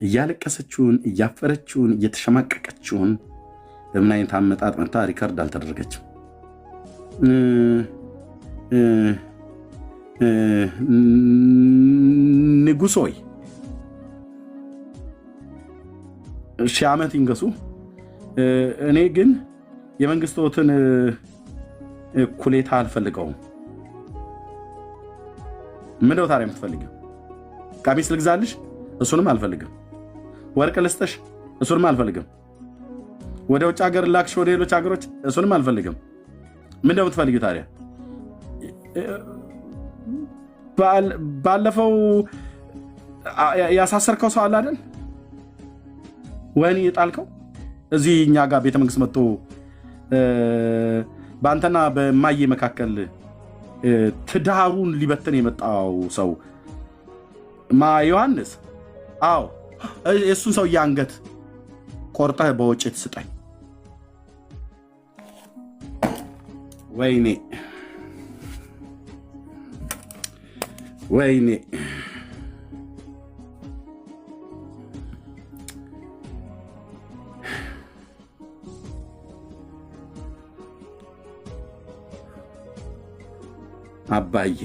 እያለቀሰችውን እያፈረችውን እየተሸማቀቀችውን በምን አይነት አመጣጥ መታ ሪከርድ አልተደረገችም። ንጉሶይ 1000 ዓመት ይንገሱ። እኔ ግን የመንግስቶትን ኩሌታ አልፈልገውም። ምንድነው ታዲያ የምትፈልጊው? ቀሚስ ልግዛልሽ? እሱንም አልፈልግም። ወርቅ ልስጥሽ? እሱንም አልፈልግም። ወደ ውጭ ሀገር ላክሽ ወደ ሌሎች ሀገሮች? እሱንም አልፈልግም። ምንድነው የምትፈልጊው ታዲያ? ባለፈው ያሳሰርከው ሰው አለ አይደል? ወህኒ የጣልከው እዚህ እኛ ጋር ቤተ መንግስት መጥቶ በአንተና በማዬ መካከል ትዳሩን ሊበትን የመጣው ሰው ዮሐንስ? አዎ፣ የእሱን ሰው አንገት ቆርጠህ በወጭት ስጠኝ። ወይኔ ወይኔ አባዬ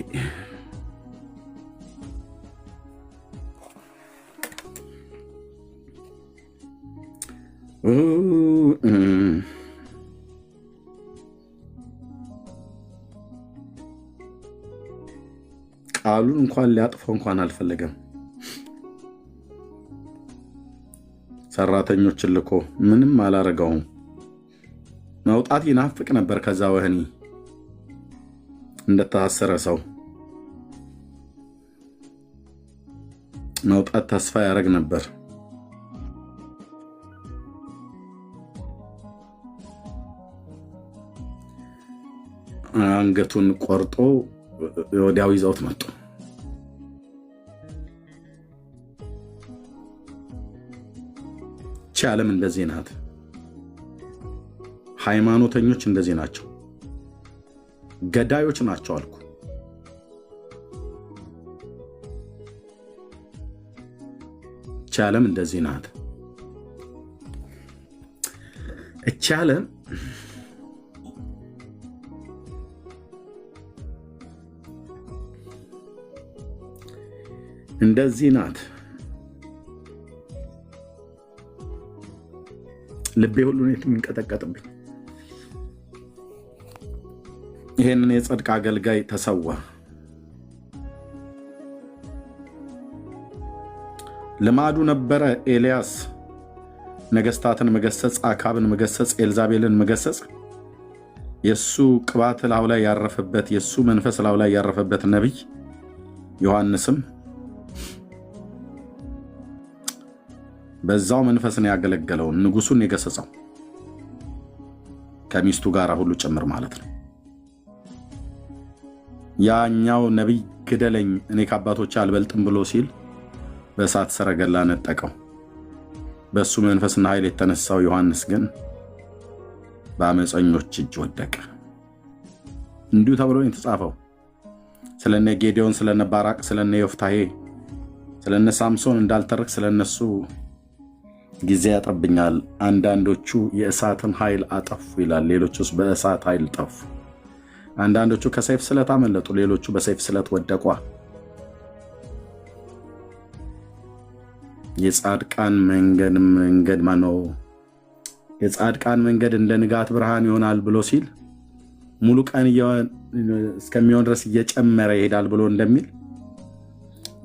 ቃሉን እንኳን ሊያጥፈው እንኳን አልፈለገም። ሰራተኞችን ልኮ ምንም አላረገውም። መውጣት ይናፍቅ ነበር ከዛ ወህኒ እንደታሰረ ሰው መውጣት ተስፋ ያደርግ ነበር። አንገቱን ቆርጦ ወዲያው ይዘውት መጡ። ዓለም እንደዚህ ናት። ሃይማኖተኞች እንደዚህ ናቸው። ገዳዮች ናቸው አልኩ። ዓለም እንደዚህ ናት። ዓለም እንደዚህ ናት። ልቤ ሁሉ ነው የሚንቀጠቀጥብኝ። ይሄንን የጽድቅ አገልጋይ ተሰዋ። ልማዱ ነበረ ኤልያስ ነገስታትን መገሰጽ፣ አካብን መገሰጽ፣ ኤልዛቤልን መገሰጽ። የሱ ቅባት ላዩ ላይ ያረፈበት፣ የሱ መንፈስ ላዩ ላይ ያረፈበት ነብይ ዮሐንስም በዛው መንፈስን ያገለገለው ንጉሱን የገሰጸው ከሚስቱ ጋር ሁሉ ጭምር ማለት ነው። ያኛው ነብይ ግደለኝ እኔ ከአባቶች አልበልጥም ብሎ ሲል በእሳት ሰረገላ ነጠቀው። በሱ መንፈስና ኃይል የተነሳው ዮሐንስ ግን በአመፀኞች እጅ ወደቀ። እንዲሁ ተብሎ የተጻፈው ስለነ ጌዲዮን፣ ስለነ ባራቅ፣ ስለነ ዮፍታሔ፣ ስለነ ሳምሶን እንዳልተረክ ስለነሱ ጊዜ ያጠብኛል። አንዳንዶቹ የእሳትን ኃይል አጠፉ ይላል፣ ሌሎቹስ በእሳት ኃይል ጠፉ። አንዳንዶቹ ከሰይፍ ስለት አመለጡ፣ ሌሎቹ በሰይፍ ስለት ወደቁ። የጻድቃን መንገድ ማነው? የጻድቃን መንገድ እንደ ንጋት ብርሃን ይሆናል ብሎ ሲል ሙሉ ቀን እስከሚሆን ድረስ እየጨመረ ይሄዳል ብሎ እንደሚል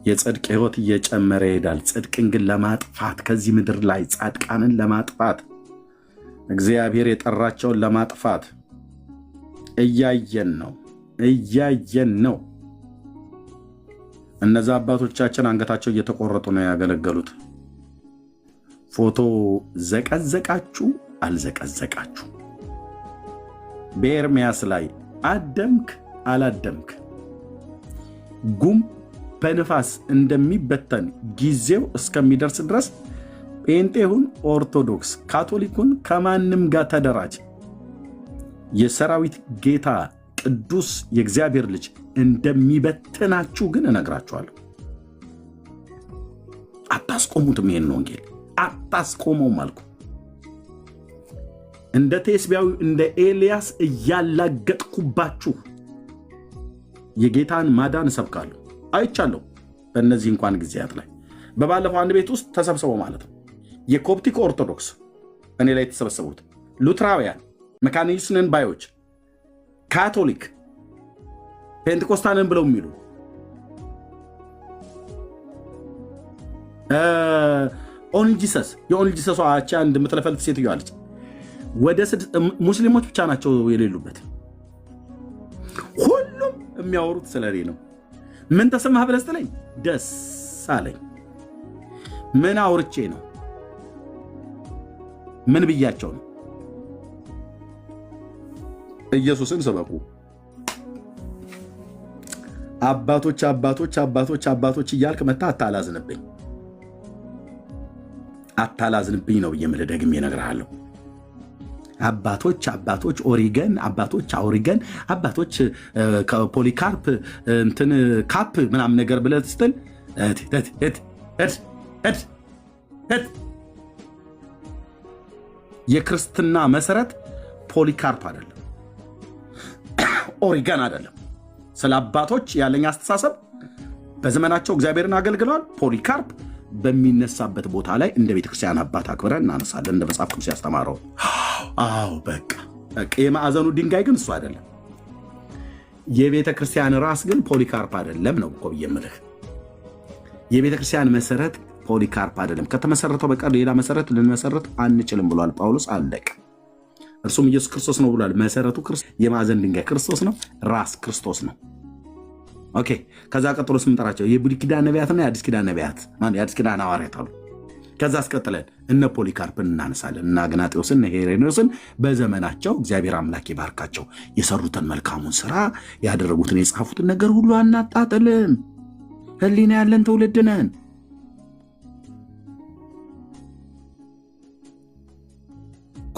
የጽድቅ ህይወት እየጨመረ ይሄዳል። ጽድቅን ግን ለማጥፋት ከዚህ ምድር ላይ ጻድቃንን ለማጥፋት እግዚአብሔር የጠራቸውን ለማጥፋት እያየን ነው። እነዛ አባቶቻችን አንገታቸው እየተቆረጡ ነው ያገለገሉት። ፎቶ ዘቀዘቃችሁ አልዘቀዘቃችሁ፣ በኤርምያስ ላይ አደምክ አላደምክ፣ ጉም በንፋስ እንደሚበተን ጊዜው እስከሚደርስ ድረስ ጴንጤሁን፣ ኦርቶዶክስ፣ ካቶሊኩን ከማንም ጋር ተደራጅ፣ የሰራዊት ጌታ ቅዱስ የእግዚአብሔር ልጅ እንደሚበትናችሁ ግን እነግራችኋለሁ። አታስቆሙትም። ይሄን ወንጌል አታስቆመውም አልኩ። እንደ ቴስቢያዊ እንደ ኤልያስ እያላገጥኩባችሁ የጌታን ማዳን እሰብካለሁ። አይቻለሁ። በእነዚህ እንኳን ጊዜያት ላይ በባለፈው አንድ ቤት ውስጥ ተሰብስበው ማለት ነው የኮፕቲክ ኦርቶዶክስ እኔ ላይ የተሰበሰቡት ሉትራውያን፣ መካኒስንን ባዮች፣ ካቶሊክ፣ ፔንቴኮስታንን ብለው የሚሉ ኦንጂሰስ የኦንጂሰሷ አቻ እንደምትለፈልፍ ሴትዮ አለች። ወደ ሙስሊሞች ብቻ ናቸው የሌሉበት። ሁሉም የሚያወሩት ስለኔ ነው። ምን ተሰማህ ብለህ ስትለኝ ደስ አለኝ። ምን አውርቼ ነው? ምን ብያቸው ነው? ኢየሱስን ሰበኩ። አባቶች አባቶች አባቶች አባቶች እያልክ መታ አታላዝንብኝ፣ አታላዝንብኝ ነው የምልህ። ደግሜ እነግርሃለሁ። አባቶች አባቶች ኦሪገን አባቶች አውሪገን አባቶች ፖሊካርፕ እንትን ካፕ ምናምን ነገር ብለህ ስትል የክርስትና መሰረት ፖሊካርፕ አይደለም፣ ኦሪገን አይደለም። ስለ አባቶች ያለኝ አስተሳሰብ በዘመናቸው እግዚአብሔርን አገልግለዋል። ፖሊካርፕ በሚነሳበት ቦታ ላይ እንደ ቤተክርስቲያን አባት አክብረን እናነሳለን፣ እንደ መጽሐፍ ቅዱስ ያስተማረው። አዎ በቃ የማዕዘኑ ድንጋይ ግን እሱ አይደለም። የቤተ ክርስቲያን ራስ ግን ፖሊካርፕ አይደለም ነው እኮ ብዬ የምልህ። የቤተ ክርስቲያን መሰረት ፖሊካርፕ አይደለም። ከተመሰረተው በቀር ሌላ መሰረት ልንመሰረት አንችልም ብሏል ጳውሎስ። አለቀ። እርሱም ኢየሱስ ክርስቶስ ነው ብሏል። መሰረቱ የማዕዘን ድንጋይ ክርስቶስ ነው፣ ራስ ክርስቶስ ነው። ኦኬ። ከዛ ቀጥሎ ስምንጠራቸው የብሉይ ኪዳን ነቢያትና የአዲስ ኪዳን ነቢያት፣ የአዲስ ኪዳን ሐዋርያት አሉ። ከዛ አስቀጥለን እነ ፖሊካርፕን እናነሳለን፣ እነ አግናጤዎስን፣ እነ ሄሬኔዎስን በዘመናቸው እግዚአብሔር አምላክ ይባርካቸው። የሰሩትን መልካሙን ስራ ያደረጉትን የጻፉትን ነገር ሁሉ አናጣጥልም። ህሊና ያለን ትውልድ ነን።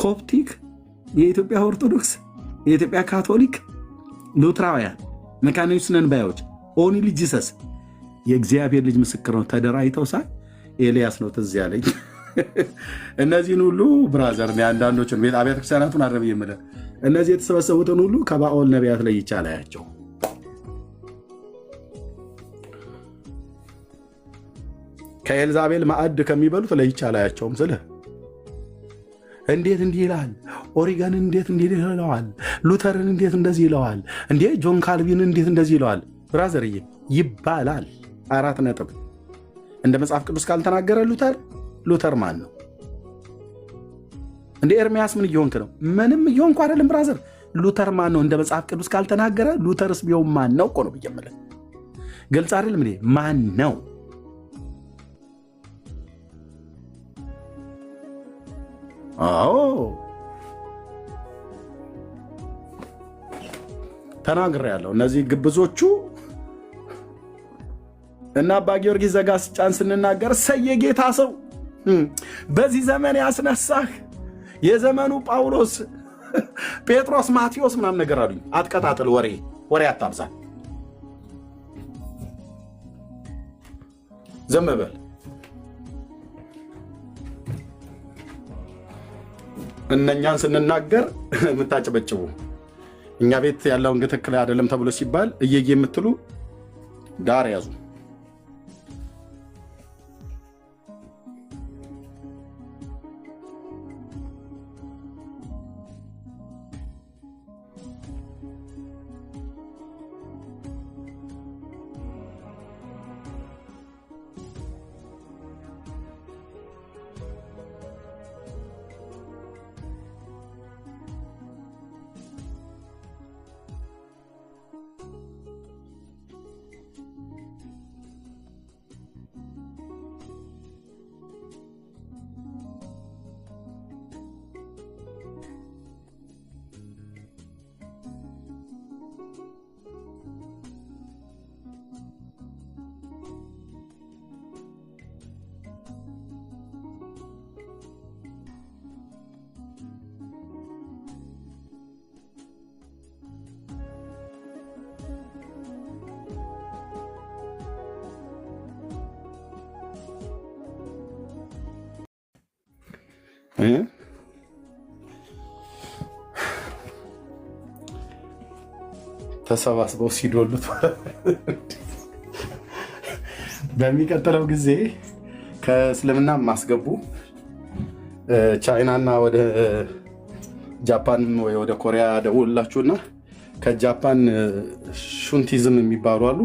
ኮፕቲክ፣ የኢትዮጵያ ኦርቶዶክስ፣ የኢትዮጵያ ካቶሊክ፣ ሉትራውያን፣ መካኒስንን ባዮች፣ ኦንሊ ጂሰስ የእግዚአብሔር ልጅ ምስክር ነው ተደራጅተው ሳይ ኤልያስ ነው ትዝ ያለኝ። እነዚህን ሁሉ ብራዘር አንዳንዶችን አብያተ ክርስቲያናቱን አረብ የምልህ እነዚህ የተሰበሰቡትን ሁሉ ከባኦል ነቢያት ላይ ይቻላያቸው። ከኤልዛቤል ማዕድ ከሚበሉት ላይ ይቻላያቸውም ስልህ እንዴት እንዲህ ይላል? ኦሪገን እንዴት እንዲህ ይለዋል? ሉተርን እንዴት እንደዚህ ይለዋል? እንዴ ጆን ካልቪን እንዴት እንደዚህ ይለዋል? ብራዘርዬ ይባላል። 4 ነጥብ። እንደ መጽሐፍ ቅዱስ ካልተናገረ ሉተር ማን ነው እንደ ኤርሚያስ? ምን እየሆንክ ነው? ምንም እየሆንኩ አይደለም ብራዘር። ሉተር ማን ነው እንደ መጽሐፍ ቅዱስ ካልተናገረ? ሉተርስ ቢሆን ማን ነው እኮ ነው ብዬ ግልጽ አይደለም እንዴ? ማን ነው? አዎ ተናግሬያለሁ። እነዚህ ግብዞቹ እና አባ ጊዮርጊስ ዘጋስጫን ስንናገር ሰየ ጌታ ሰው በዚህ ዘመን ያስነሳህ የዘመኑ ጳውሎስ፣ ጴጥሮስ፣ ማቴዎስ ምናምን ነገር አሉኝ። አትቀጣጥል፣ ወሬ አታብዛ፣ ዝም በል። እነኛን ስንናገር የምታጨበጭቡ እኛ ቤት ያለውን ትክክል አይደለም ተብሎ ሲባል እየየ የምትሉ ዳር ያዙ። ተሰባስበው ሲዶሉት በሚቀጥለው ጊዜ ከእስልምና ማስገቡ ቻይናና ወደ ጃፓን ወይ ወደ ኮሪያ ደውላችሁና ከጃፓን ሹንቲዝም የሚባሉ አሉ፣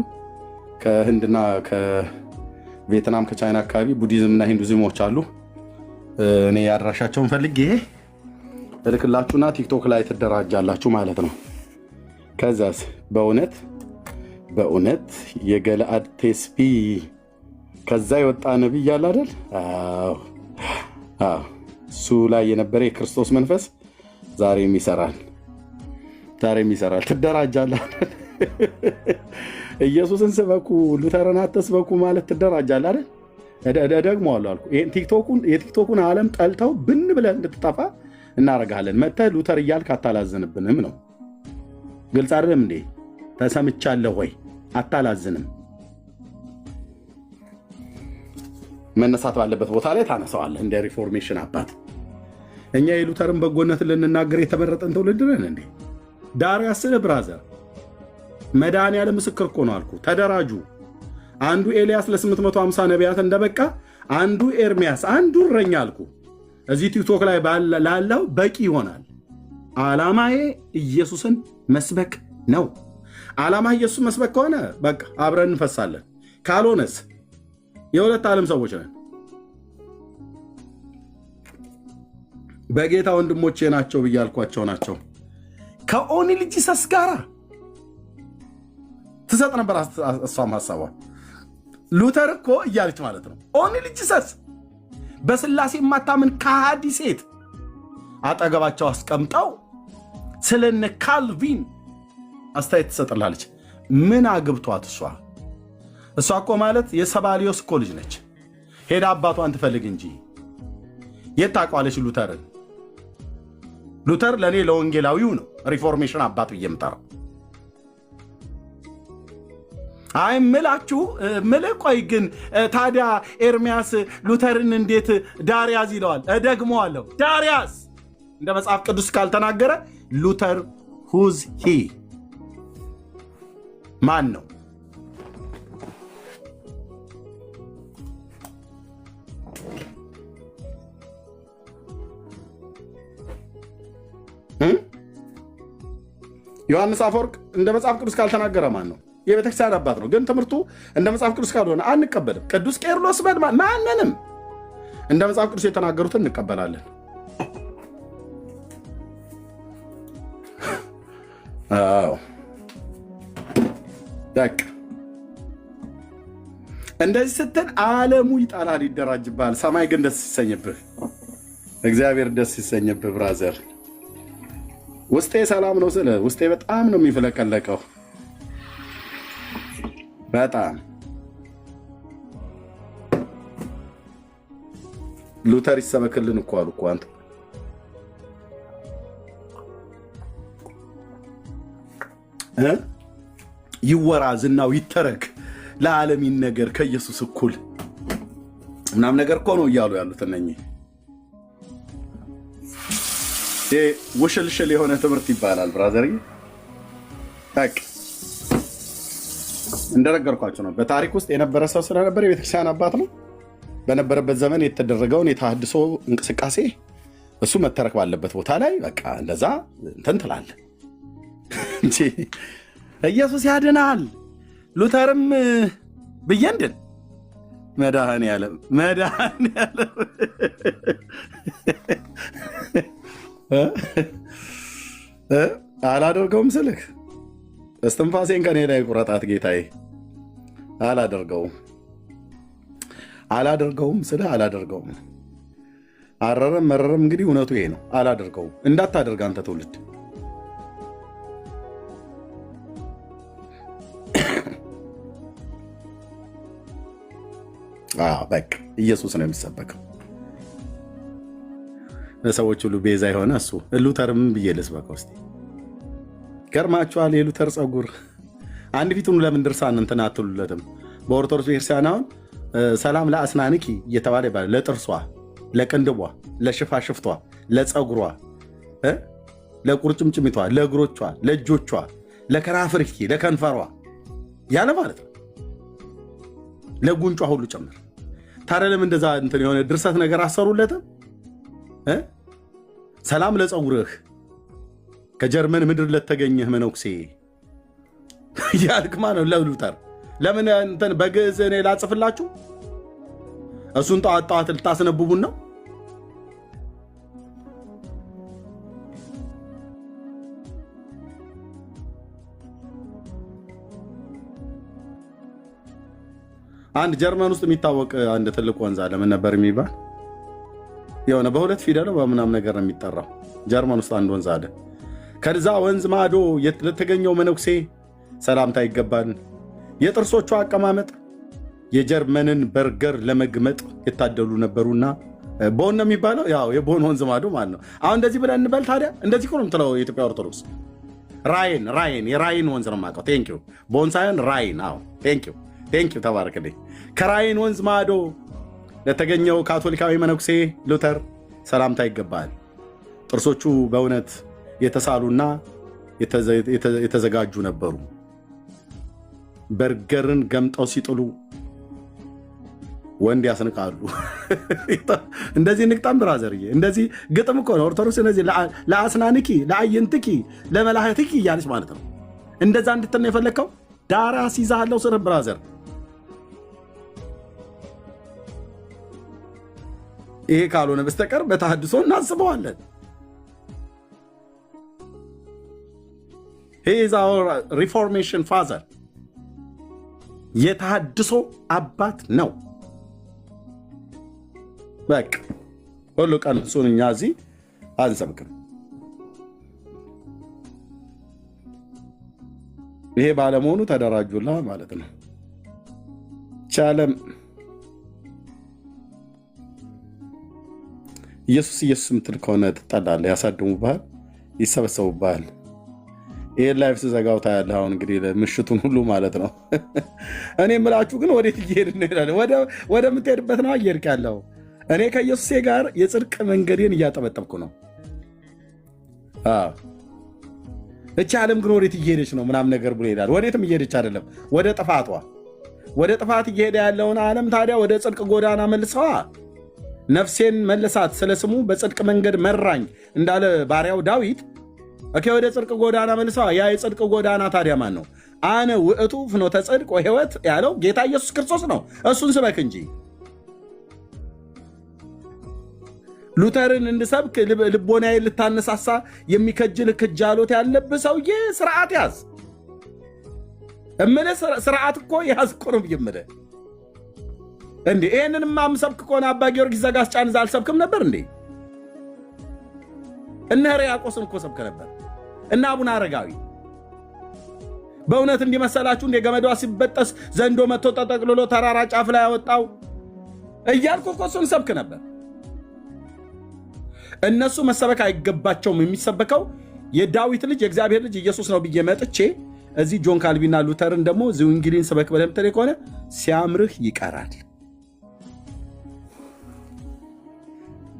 ከህንድና ከቪየትናም ከቻይና አካባቢ ቡዲዝምና ሂንዱዝሞች አሉ። እኔ ያድራሻቸውን ፈልጌ እልክላችሁና ቲክቶክ ላይ ትደራጃላችሁ ማለት ነው። ከዛስ በእውነት የገለአድ ቴስቢ ከዛ የወጣ ነቢይ ያለ አይደል? እሱ ላይ የነበረ የክርስቶስ መንፈስ ዛሬም ይሰራል። ትደራጃለህ። ኢየሱስን ስበኩ ሉተርን አትስበኩ ማለት ትደራጃለህ አይደል? ደግሞዋለሁ አልኩ። የቲክቶኩን ዓለም ጠልተው ብን ብለህ እንድትጠፋ እናደርጋለን። መጥተህ ሉተር እያልክ አታላዝንብንም ነው። ግልጽ አይደለም እንዴ? ተሰምቻለሁ ወይ? አታላዝንም። መነሳት ባለበት ቦታ ላይ ታነሳዋለህ እንደ ሪፎርሜሽን አባት። እኛ የሉተርን በጎነት ልንናገር የተመረጠን ትውልድ ነን እንዴ? ዳርያስ ስለ ብራዘር መድኃኒዓለም ምስክር እኮ ነው አልኩ። ተደራጁ። አንዱ ኤልያስ ለ850 ነቢያት እንደበቃ አንዱ ኤርሚያስ፣ አንዱ እረኛ አልኩ። እዚህ ቲክቶክ ላይ ላለው በቂ ይሆናል። ዓላማዬ ኢየሱስን መስበክ ነው። ዓላማ ኢየሱስን መስበክ ከሆነ በቃ አብረን እንፈሳለን። ካልሆነስ የሁለት ዓለም ሰዎች ነን። በጌታ ወንድሞቼ ናቸው ብያልኳቸው ናቸው። ከኦንሊ ጂሰስ ጋር ትሰጥ ነበር እሷም ሀሳቧ። ሉተር እኮ እያለች ማለት ነው ኦንሊ ጂሰስ በስላሴ የማታምን ከሃዲ ሴት አጠገባቸው አስቀምጠው ስለነ ካልቪን አስተያየት ትሰጥላለች። ምን አግብቷት? እሷ እኮ ማለት የሰባሊዮስ እኮ ልጅ ነች። ሄዳ አባቷን ትፈልግ እንጂ የት ታውቋለች ሉተርን? ሉተር ለእኔ ለወንጌላዊው ነው ሪፎርሜሽን አባት ብዬ የምጠራው። አይ ምላችሁ ቆይ ግን ታዲያ ኤርሚያስ ሉተርን እንዴት ዳርያስ ይለዋል? እደግመዋለሁ። ዳርያስ እንደ መጽሐፍ ቅዱስ ካልተናገረ ሉተር ሁዝ ሂ ማን ነው? ዮሐንስ አፈወርቅ እንደ መጽሐፍ ቅዱስ ካልተናገረ ማን ነው? የቤተክርስቲያን አባት ነው። ግን ትምህርቱ እንደ መጽሐፍ ቅዱስ ካልሆነ አንቀበልም። ቅዱስ ቄርሎስ ማንንም እንደ መጽሐፍ ቅዱስ የተናገሩትን እንቀበላለን። አዎ በቃ እንደዚህ ስትል ዓለሙ ይጣላል፣ ይደራጅብሃል። ሰማይ ግን ደስ ይሰኝብህ፣ እግዚአብሔር ደስ ይሰኝብህ ብራዘር። ውስጤ ሰላም ነው ስለ ውስጤ በጣም ነው የሚፈለቀለቀው። በጣም ሉተር ይሰበክልን እኮ አሉ እኮ አንተ ይወራ፣ ዝናው ይተረክ፣ ለዓለም ይነገር ከኢየሱስ እኩል ምናምን ነገር እኮ ነው እያሉ ያሉት እነኚህ። ውሽልሽል የሆነ ትምህርት ይባላል ብራዘር። ታቅ እንደነገርኳቸው ነው። በታሪክ ውስጥ የነበረ ሰው ስለነበረ የቤተክርስቲያን አባት ነው። በነበረበት ዘመን የተደረገውን የተሃድሶ እንቅስቃሴ እሱ መተረክ ባለበት ቦታ ላይ በቃ እንደዛ እንትን ትላለህ እንጂ ኢየሱስ ያድናል ሉተርም ብዬ እንድን መድኃኒዓለም አላደርገውም ስልህ እስትንፋሴን ከኔ ላይ ቁረጣት ጌታዬ። አላደርገውም ስልህ አላደርገውም። አረረም መረረም እንግዲህ እውነቱ ይሄ ነው። አላደርገውም። እንዳታደርግ አንተ ትውልድ በቃ ኢየሱስ ነው የሚሰበከው። ለሰዎች ሁሉ ቤዛ የሆነ እሱ። ሉተርም ብዬ ልስበከው እስኪ። ገርማችኋል? የሉተር ፀጉር አንድ ፊቱን ለምን ድርሳን እንትን አትሉለትም? በኦርቶዶክስ ቤተክርስቲያን አሁን ሰላም ለአስናንኪ እየተባለ ይባላል። ለጥርሷ ለቅንድቧ፣ ለሽፋሽፍቷ፣ ለፀጉሯ፣ ለቁርጭምጭሚቷ፣ ለእግሮቿ፣ ለእጆቿ፣ ለከናፍርኪ፣ ለከንፈሯ ያለ ማለት ነው። ለጉንጯ ሁሉ ጨምር። ታዲያ ለምን እንደዛ እንትን የሆነ ድርሰት ነገር አሰሩለትም? ሰላም ለፀጉርህ ከጀርመን ምድር ለተገኘህ መነኩሴ ያልክ ማለት ነው ለሉተር። ለምን እንትን በግዕዝ እኔ ላጽፍላችሁ? እሱን ጠዋት ጠዋት ልታስነብቡን ነው? አንድ ጀርመን ውስጥ የሚታወቅ አንድ ትልቅ ወንዝ አለ። ምን ነበር የሚባል? የሆነ በሁለት ፊደል በምናም ነገር ነው የሚጠራው። ጀርመን ውስጥ አንድ ወንዝ አለ። ከዛ ወንዝ ማዶ ለተገኘው መነኩሴ ሰላምታ ይገባል። የጥርሶቹ አቀማመጥ የጀርመንን በርገር ለመግመጥ የታደሉ ነበሩና ቦን ነው የሚባለው። ያው የቦን ወንዝ ማዶ ማለት ነው። አሁን እንደዚህ ብለን እንበል ታዲያ። እንደዚህ ነው የምትለው የኢትዮጵያ ኦርቶዶክስ። ራይን የራይን ወንዝ ነው የማውቀው። ቴንክ ዩ። ቦን ሳይሆን ራይን። አዎ ቴንክ ዩ ተባረክልኝ። ከራይን ወንዝ ማዶ ለተገኘው ካቶሊካዊ መነኩሴ ሉተር ሰላምታ ይገባል። ጥርሶቹ በእውነት የተሳሉና የተዘጋጁ ነበሩ። በርገርን ገምጠው ሲጥሉ ወንድ ያስንቃሉ። እንደዚህ ንቅጣም ብራዘርዬ፣ እንደዚህ ግጥም እኮ ነው ኦርቶዶክስ። እንደዚህ ለአስናንኪ ለአይንትኪ ለመላህትኪ እያለች ማለት ነው። እንደዛ እንድትል ነው የፈለግከው። ዳራ ሲዛለው ስር ብራዘር። ይሄ ካልሆነ በስተቀር በተሐድሶ እናስበዋለን። he is our reformation father የተሐድሶ አባት ነው። በቃ ሁሉ ቀን እሱን እኛ እዚህ አንሰብክም። ይሄ ባለመሆኑ ተደራጁላ ማለት ነው። ቻለም ኢየሱስ ምትል ከሆነ ትጠላለህ፣ ያሳድሙብሃል፣ ይሰበሰቡብሃል። ይሄን ላይፍ ስዘጋው ታያለህ። አሁን እንግዲህ ምሽቱን ሁሉ ማለት ነው። እኔ የምላችሁ ግን ወዴት እየሄድን ነው? ይላል ወደ ምትሄድበት ነው እየሄድክ ያለው። እኔ ከኢየሱሴ ጋር የጽድቅ መንገዴን እያጠበጠብኩ ነው። እቺ ዓለም ግን ወዴት እየሄደች ነው ምናምን ነገር ብሎ ይላል። ወዴትም እየሄደች አይደለም፣ ወደ ጥፋቷ። ወደ ጥፋት እየሄደ ያለውን ዓለም ታዲያ ወደ ጽድቅ ጎዳና መልሰዋ። ነፍሴን መለሳት፣ ስለ ስሙ በጽድቅ መንገድ መራኝ እንዳለ ባሪያው ዳዊት ወደ ጽድቅ ጎዳና መልሰዋ። ያ የጽድቅ ጎዳና ታዲያ ማን ነው? አነ ውእቱ ፍኖተ ጽድቅ ወሕይወት ያለው ጌታ ኢየሱስ ክርስቶስ ነው። እሱን ስበክ እንጂ ሉተርን እንድሰብክ ልቦናዬን ልታነሳሳ የሚከጅል ክጃሎት ያለብህ ሰውዬ ስርዓት ያዝ እምልህ። ስርዓት እኮ ያዝ እኮ ነው የምልህ። እንዴ ይህንንማ የምሰብክ ከሆነ አባ ጊዮርጊስ ዘጋስጫን አልሰብክም ነበር እንዴ? እነ ሕርያቆስን እኮ ሰብክ ነበር። እና አቡነ አረጋዊ በእውነት እንዲመሰላችሁ እንደ ገመዷ ሲበጠስ ዘንዶ መጥቶ ተጠቅልሎ ተራራ ጫፍ ላይ ያወጣው እያልኩ እኮ እሱን ሰብክ ነበር። እነሱ መሰበክ አይገባቸውም። የሚሰበከው የዳዊት ልጅ የእግዚአብሔር ልጅ ኢየሱስ ነው ብዬ መጥቼ እዚህ ጆን ካልቪንና ሉተርን ደግሞ ዝዊንግሊን ሰበክ በደምተሌ ከሆነ ሲያምርህ ይቀራል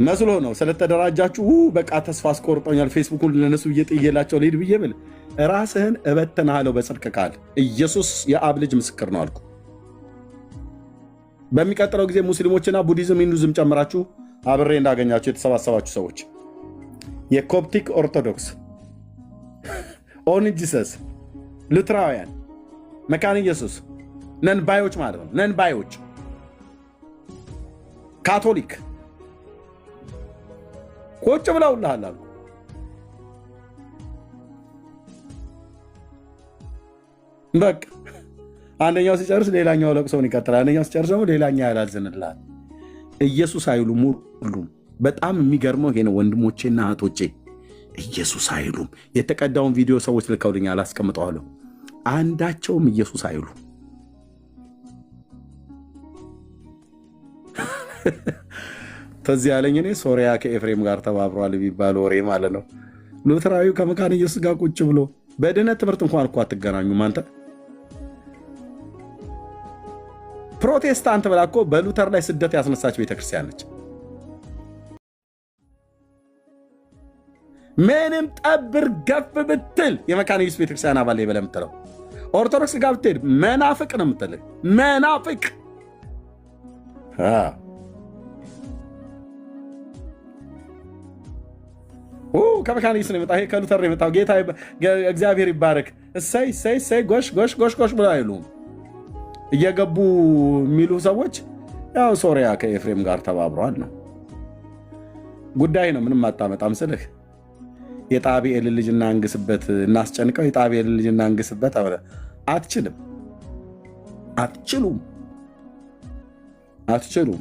መስሎ ነው። ስለተደራጃችሁ በቃ ተስፋ አስቆርጦኛል፣ ፌስቡኩን ለነሱ እየጥየላቸው ልሂድ ብዬ ብል ራስህን እበትንሃለሁ በጽድቅ ቃል። ኢየሱስ የአብ ልጅ ምስክር ነው አልኩ። በሚቀጥለው ጊዜ ሙስሊሞችና ቡዲዝም ሂንዱዝም ጨምራችሁ አብሬ እንዳገኛችሁ የተሰባሰባችሁ ሰዎች የኮፕቲክ ኦርቶዶክስ፣ ኦን ጂሰስ፣ ሉትራውያን፣ መካነ ኢየሱስ ነን ባዮች ማለት ነው። ነን ባዮች፣ ካቶሊክ ቁጭ ብለውልሃል አሉ። በቃ አንደኛው ሲጨርስ ሌላኛው ለቅሶውን ይቀጥላል። አንደኛው ሲጨርስ ደግሞ ሌላኛው ያላዝንልሃል። ኢየሱስ አይሉም ሁሉም። በጣም የሚገርመው ይሄ ነው ወንድሞቼና እህቶቼ፣ ኢየሱስ አይሉም። የተቀዳውን ቪዲዮ ሰዎች ልከውልኛል፣ አስቀምጠዋለሁ። አንዳቸውም ኢየሱስ አይሉ። ተዚህ ያለኝ እኔ ሶሪያ ከኤፍሬም ጋር ተባብሯል የሚባል ወሬ ማለት ነው። ሉትራዊው ከመካነ ኢየሱስ ጋር ቁጭ ብሎ በድነት ትምህርት እንኳን እኮ አትገናኙም አንተ። ፕሮቴስታንት ብላ እኮ በሉተር ላይ ስደት ያስነሳች ቤተክርስቲያን ነች። ምንም ጠብር ገፍ ብትል የመካነ ኢየሱስ ቤተክርስቲያን አባል ብለህ የምትለው ኦርቶዶክስ ጋር ብትሄድ መናፍቅ ነው የምትልህ። መናፍቅ ከመካነ ኢየሱስ ነው የመጣው። ከሉተር ነው የመጣው። ጌታ እግዚአብሔር ይባረክ። እሰይ እሰይ እሰይ ጎሽ ጎሽ ጎሽ ጎሽ ብለው አይሉም። እየገቡ የሚሉ ሰዎች ያው ሶሪያ ከኤፍሬም ጋር ተባብረዋል ነው ጉዳይ ነው። ምንም አታመጣም ስልህ የጣቢኤልን ልጅ እናንግስበት እናስጨንቀው። የጣቢኤልን ልጅ እናንግስበት አትችልም፣ አትችሉም፣ አትችሉም።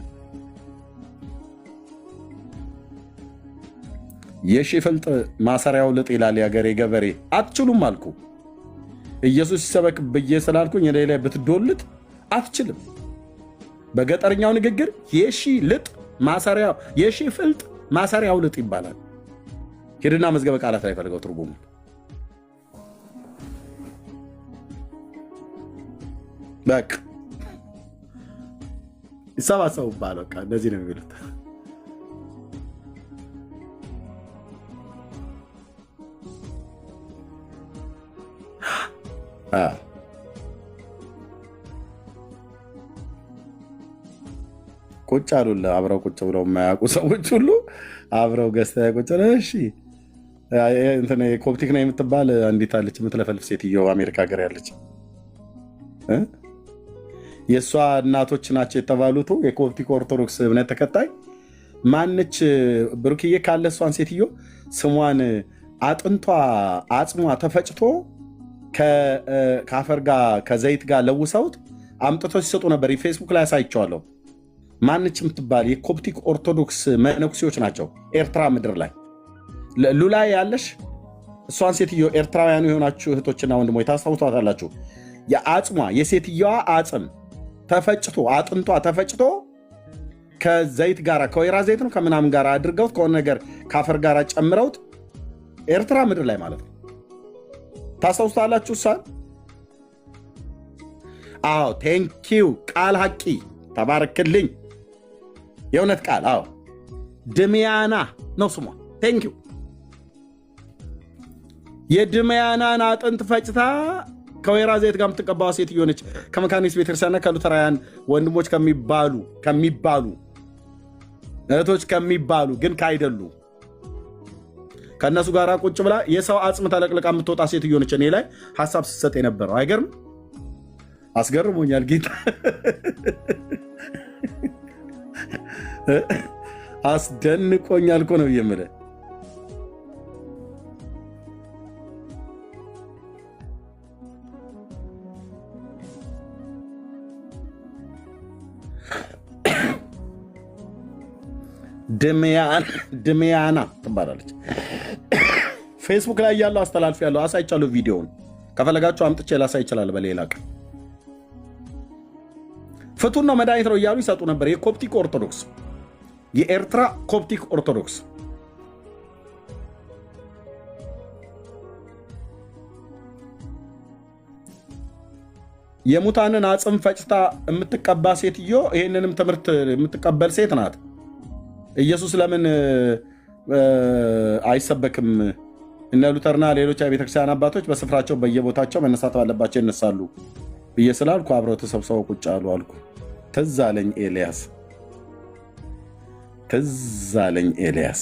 የሺፍልጥ ማሰሪያው ልጥ ይላል የአገሬ ገበሬ። አትችሉም አልኩ። ኢየሱስ ሲሰበክ ብዬ ስላልኩኝ ላይ ብትዶልት አትችልም። በገጠርኛው ንግግር የሺ ልጥ ማሰሪያው የሺ ፍልጥ ማሰሪያው ልጥ ይባላል። ሄድና መዝገበ ቃላት ላይ ፈልገው ትርጉሙ። በቃ ይሰባሰቡባል። በቃ እንደዚህ ነው የሚሉት። ቁጭ አሉልህ። አብረው ቁጭ ብለው የማያውቁ ሰዎች ሁሉ አብረው ገዝተህ ቁጭ ብለህ እሺ ኮፕቲክ ነው የምትባል አንዲት አለች የምትለፈልፍ ሴትዮ አሜሪካ ሀገር ያለች የእሷ እናቶች ናቸው የተባሉት የኮፕቲክ ኦርቶዶክስ እምነት ተከታይ ማነች ብሩክዬ ካለ እሷን ሴትዮ ስሟን አጥንቷ አጽሟ ተፈጭቶ ከአፈር ጋር ከዘይት ጋር ለውሰውት አምጥቶ ሲሰጡ ነበር። ፌስቡክ ላይ ያሳይቸዋለሁ። ማነች የምትባል የኮፕቲክ ኦርቶዶክስ መነኩሴዎች ናቸው ኤርትራ ምድር ላይ ሉላ ያለሽ እሷን ሴትዮ ኤርትራውያኑ የሆናችሁ እህቶችና ወንድሞች ታስታውሷታላችሁ። የአጽሟ የሴትዮዋ አጽም ተፈጭቶ አጥንቷ ተፈጭቶ ከዘይት ጋር ከወይራ ዘይት ነው ከምናምን ጋር አድርገውት ከሆነ ነገር ከአፈር ጋር ጨምረውት ኤርትራ ምድር ላይ ማለት ነው። ታስታውሷታላችሁ እሷን? አዎ ቴንኪው ቃል ሀቂ ተባረክልኝ። የእውነት ቃል አዎ ድምያና ነው ስሟ። ቴንኪው የድምያናን አጥንት ፈጭታ ከወይራ ዘይት ጋር የምትቀባዋ ሴትዮ ነች። ከመካነ ኢየሱስ ቤተክርስቲያንና ከሉተራውያን ወንድሞች ከሚባሉ እህቶች ከሚባሉ ግን ካይደሉ ከእነሱ ጋር ቁጭ ብላ የሰው አጽም ተለቅልቃ የምትወጣ ሴትዮ ነች። እኔ ላይ ሀሳብ ስትሰጥ የነበረው አይገርም? አስገርሞኛል ጌታ አስደንቆኛል እኮ ነው የምልህ። ድምያና ትባላለች። ፌስቡክ ላይ ያለው አስተላልፍ ያለው አሳይቻለሁ። ቪዲዮውን ከፈለጋችሁ አምጥቼ ላሳይ ይችላል። በሌላ ቀን ፍቱን ነው መድኃኒት ነው እያሉ ይሰጡ ነበር። የኮፕቲክ ኦርቶዶክስ የኤርትራ ኮፕቲክ ኦርቶዶክስ የሙታንን አጽም ፈጭታ የምትቀባ ሴትዮ ይህንንም ትምህርት የምትቀበል ሴት ናት። ኢየሱስ ለምን አይሰበክም? እነ ሉተርና ሌሎች የቤተክርስቲያን አባቶች በስፍራቸው በየቦታቸው መነሳት ባለባቸው ይነሳሉ ብዬ ስላልኩ አብረው ተሰብስበው ቁጭ አሉ አልኩ። ትዝ አለኝ ኤልያስ፣ ትዝ አለኝ ኤልያስ።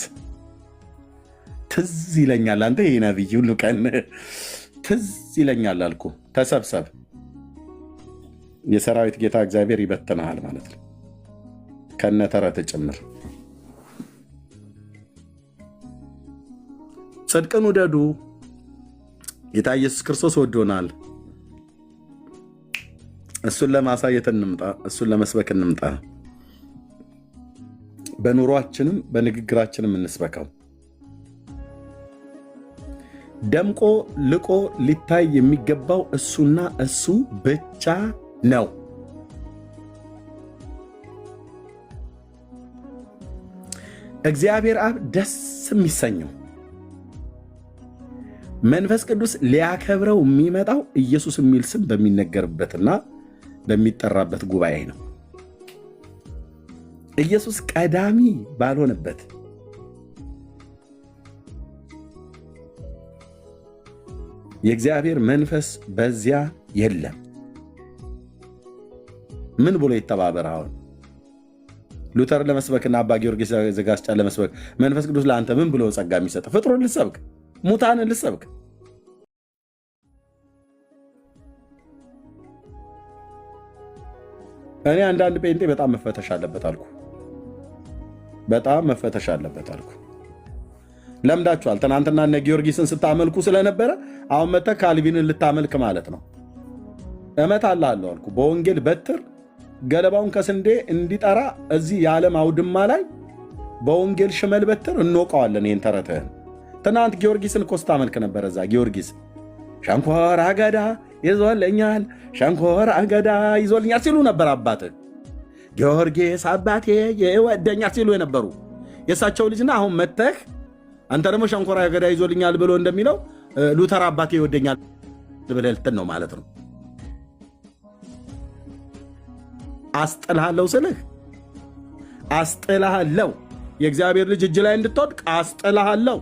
ትዝ ይለኛል አንተ ይህ ነቢይ ሁሉ ቀን ትዝ ይለኛል አልኩ። ተሰብሰብ፣ የሰራዊት ጌታ እግዚአብሔር ይበትናል ማለት ነው ከነተረት ጭምር። ጽድቅን ውደዱ። ጌታ ኢየሱስ ክርስቶስ ወዶናል። እሱን ለማሳየት እንምጣ፣ እሱን ለመስበክ እንምጣ። በኑሯችንም በንግግራችንም እንስበከው። ደምቆ ልቆ ሊታይ የሚገባው እሱና እሱ ብቻ ነው። እግዚአብሔር አብ ደስ የሚሰኘው መንፈስ ቅዱስ ሊያከብረው የሚመጣው ኢየሱስ የሚል ስም በሚነገርበትና በሚጠራበት ጉባኤ ነው። ኢየሱስ ቀዳሚ ባልሆነበት የእግዚአብሔር መንፈስ በዚያ የለም። ምን ብሎ ይተባበር? አሁን ሉተር ለመስበክና አባ ጊዮርጊስ ዘጋስጫ ለመስበክ መንፈስ ቅዱስ ለአንተ ምን ብሎ ጸጋ የሚሰጥ? ፍጥሩን ልሰብክ? ሙታንን ልሰብክ? እኔ አንዳንድ ጴንጤ በጣም መፈተሽ አለበት አልኩ። በጣም መፈተሽ አለበት አልኩ። ለምዳችኋል። ትናንትና እነ ጊዮርጊስን ስታመልኩ ስለነበረ አሁን መጥተህ ካልቪንን ልታመልክ ማለት ነው። እመታልሃለሁ አልኩ። በወንጌል በትር ገለባውን ከስንዴ እንዲጠራ እዚህ የዓለም አውድማ ላይ በወንጌል ሽመል በትር እንወቀዋለን። ይህን ተረትህን ትናንት ጊዮርጊስን እኮ ስታመልክ ነበረ። እዛ ጊዮርጊስ ሸንኮር አገዳ ይዞልኛል፣ ሸንኮር አገዳ ይዞልኛል ሲሉ ነበር። አባትህ ጊዮርጊስ አባቴ ይወደኛል ሲሉ የነበሩ የእሳቸው ልጅና አሁን መጥተህ አንተ ደግሞ ሸንኮር አገዳ ይዞልኛል ብሎ እንደሚለው ሉተር አባቴ ይወደኛል ብለህ ልትል ነው ማለት ነው። አስጥልሃለሁ ስልህ አስጥልሃለሁ። የእግዚአብሔር ልጅ እጅ ላይ እንድትወድቅ አስጥልሃለሁ።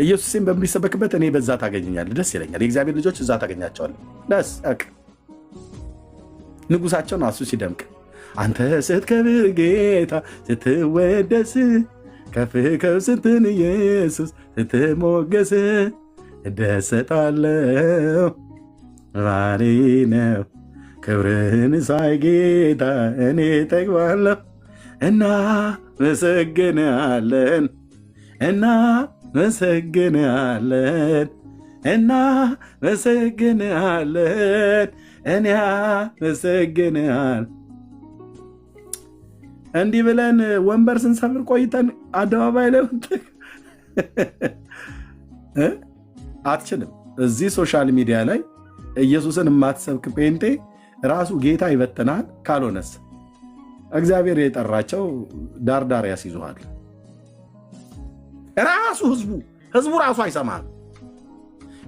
ኢየሱስን በሚሰበክበት እኔ በዛ ታገኘኛለህ። ደስ ይለኛል። የእግዚአብሔር ልጆች እዛ ታገኛቸዋለህ። ደስ ንጉሳቸውን እሱ ሲደምቅ አንተ ስትከብር ጌታ ስትወደስ ከፍ ከፍ ስትል ኢየሱስ ስትሞገስ እደሰታለሁ። ባሪ ነው ክብርህን ሳይ ጌታ እኔ ጠግባለሁ። እናመሰግንሃለን እናመሰግንሃለን እናመሰግንሃለን እኔ አመሰግንሃል። እንዲህ ብለን ወንበር ስንሰብር ቆይተን አደባባይ ላይ አትችልም። እዚህ ሶሻል ሚዲያ ላይ ኢየሱስን የማትሰብክ ጴንጤ ራሱ ጌታ ይበትናል። ካልሆነስ እግዚአብሔር የጠራቸው ዳርዳር ያስይዙሃል። ራሱ ህዝቡ ራሱ አይሰማም።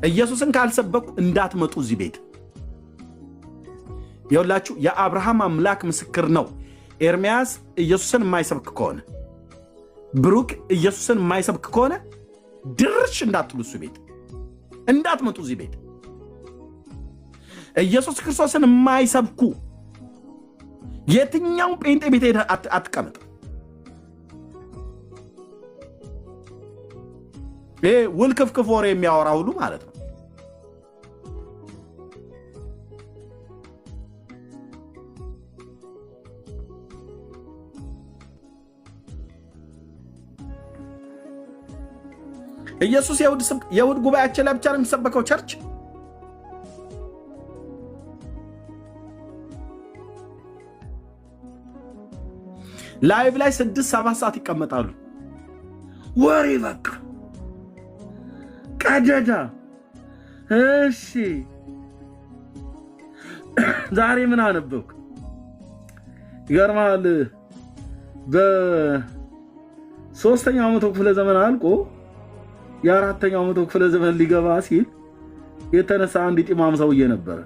ኢየሱስን ካልሰበኩ እንዳትመጡ እዚህ ቤት። ይኸውላችሁ የአብርሃም አምላክ ምስክር ነው። ኤርምያስ ኢየሱስን የማይሰብክ ከሆነ ብሩክ ኢየሱስን የማይሰብክ ከሆነ ድርሽ እንዳትሉ እሱ ቤት እንዳትመጡ እዚህ ቤት። ኢየሱስ ክርስቶስን የማይሰብኩ የትኛው ጴንጤ ቤት ሄደህ አትቀመጥ። ይሄ ውልክፍክፍ ወሬ የሚያወራ ሁሉ ማለት ነው። ኢየሱስ የእሑድ ጉባኤያችን ላይ ብቻ ነው የሚሰበከው ቸርች። ላይቭ ላይ 6-7 ሰዓት ይቀመጣሉ። ወሬ በቃ ቀደዳ። እሺ ዛሬ ምን አነበብክ? ይገርማል። በ3ኛው መቶ ክፍለ ዘመን አልቆ የ4ኛው መቶ ክፍለ ዘመን ሊገባ ሲል የተነሳ አንድ ጢማም ሰውዬ ነበረ።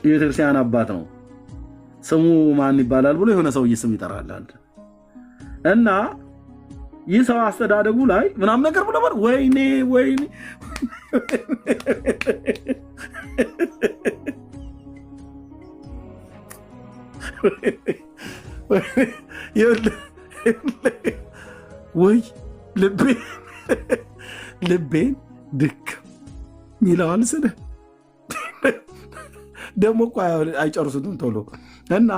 የቤተክርስቲያን አባት ነው። ስሙ ማን ይባላል ብሎ የሆነ ሰውዬ ስም ይጠራል። እና ይህ ሰው አስተዳደጉ ላይ ምናምን ነገር ብሎ ወይኔ ወይ ልቤን ድክ ሚለዋል ስለ ደግሞ እኮ አይጨርሱትም ቶሎ። እና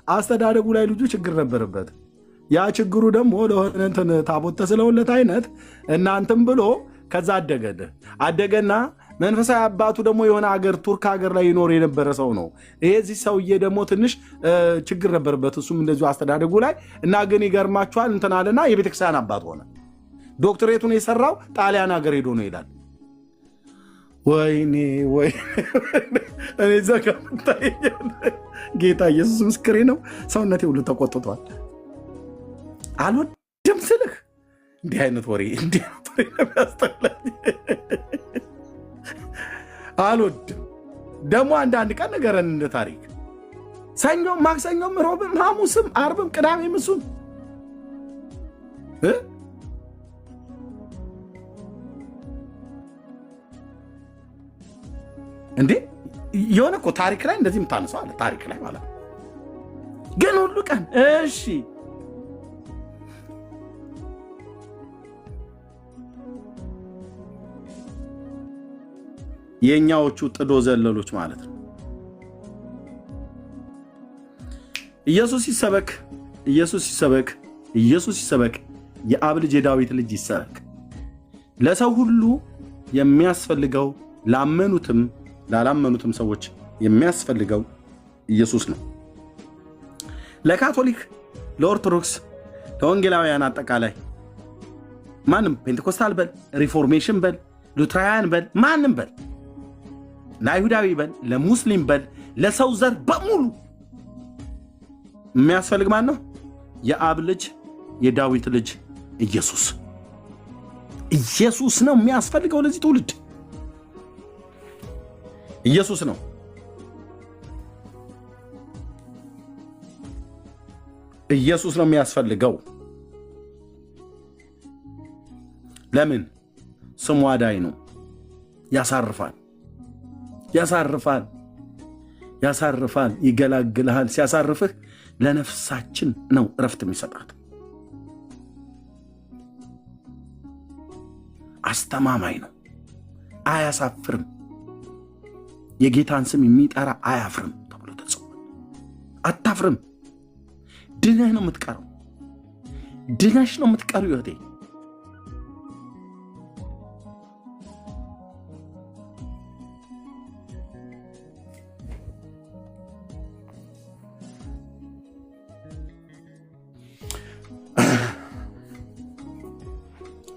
አስተዳደጉ ላይ ልጁ ችግር ነበረበት። ያ ችግሩ ደግሞ ለሆነ እንትን ታቦት ተስለውለት አይነት እናንተም ብሎ ከዛ አደገና መንፈሳዊ አባቱ ደግሞ የሆነ ሀገር ቱርክ ሀገር ላይ ይኖር የነበረ ሰው ነው። ይሄ እዚህ ሰውዬ ደግሞ ትንሽ ችግር ነበረበት እሱም እንደዚሁ አስተዳደጉ ላይ እና ግን ይገርማችኋል እንትን አለና የቤተክርስቲያን አባት ሆነ። ዶክትሬቱን የሰራው ጣሊያን ሀገር ሄዶ ነው ይላል። ወይኔ እኔ ዘጋ ጌታ ኢየሱስ ምስክሬ ነው። ሰውነቴ ሁሉ ተቆጥቷል። አልወድም ስልህ እንዲህ አይነት ወሬ ያስጠላኝ። አልወድም። ደግሞ አንዳንድ ቀን ነገረን እንደ ታሪክ ሰኞም፣ ማክሰኞም፣ ሮብም፣ ሐሙስም፣ አርብም፣ ቅዳሜም እሱም እንዴ የሆነ እኮ ታሪክ ላይ እንደዚህ የምታነሳው አለ። ታሪክ ላይ ማለት ነው። ግን ሁሉ ቀን እሺ የኛዎቹ ጥዶ ዘለሎች ማለት ነው። ኢየሱስ ይሰበክ፣ ኢየሱስ ይሰበክ፣ ኢየሱስ ይሰበክ፣ የአብ ልጅ የዳዊት ልጅ ይሰበክ። ለሰው ሁሉ የሚያስፈልገው ላመኑትም ላላመኑትም ሰዎች የሚያስፈልገው ኢየሱስ ነው። ለካቶሊክ፣ ለኦርቶዶክስ፣ ለወንጌላውያን አጠቃላይ ማንም ፔንቴኮስታል በል፣ ሪፎርሜሽን በል፣ ሉትራውያን በል፣ ማንም በል፣ ለአይሁዳዊ በል፣ ለሙስሊም በል፣ ለሰው ዘር በሙሉ የሚያስፈልግ ማን ነው? የአብ ልጅ የዳዊት ልጅ ኢየሱስ። ኢየሱስ ነው የሚያስፈልገው ለዚህ ትውልድ። ኢየሱስ ነው። ኢየሱስ ነው የሚያስፈልገው። ለምን? ስሙ አዳኝ ነው። ያሳርፋል፣ ያሳርፋል፣ ያሳርፋል፣ ይገላግልሃል። ሲያሳርፍህ ለነፍሳችን ነው እረፍት የሚሰጣት። አስተማማኝ ነው፣ አያሳፍርም። የጌታን ስም የሚጠራ አያፍርም ተብሎ ተጽፏል። አታፍርም። ድነህ ነው የምትቀረው። ድነሽ ነው የምትቀሩ ህይወቴ።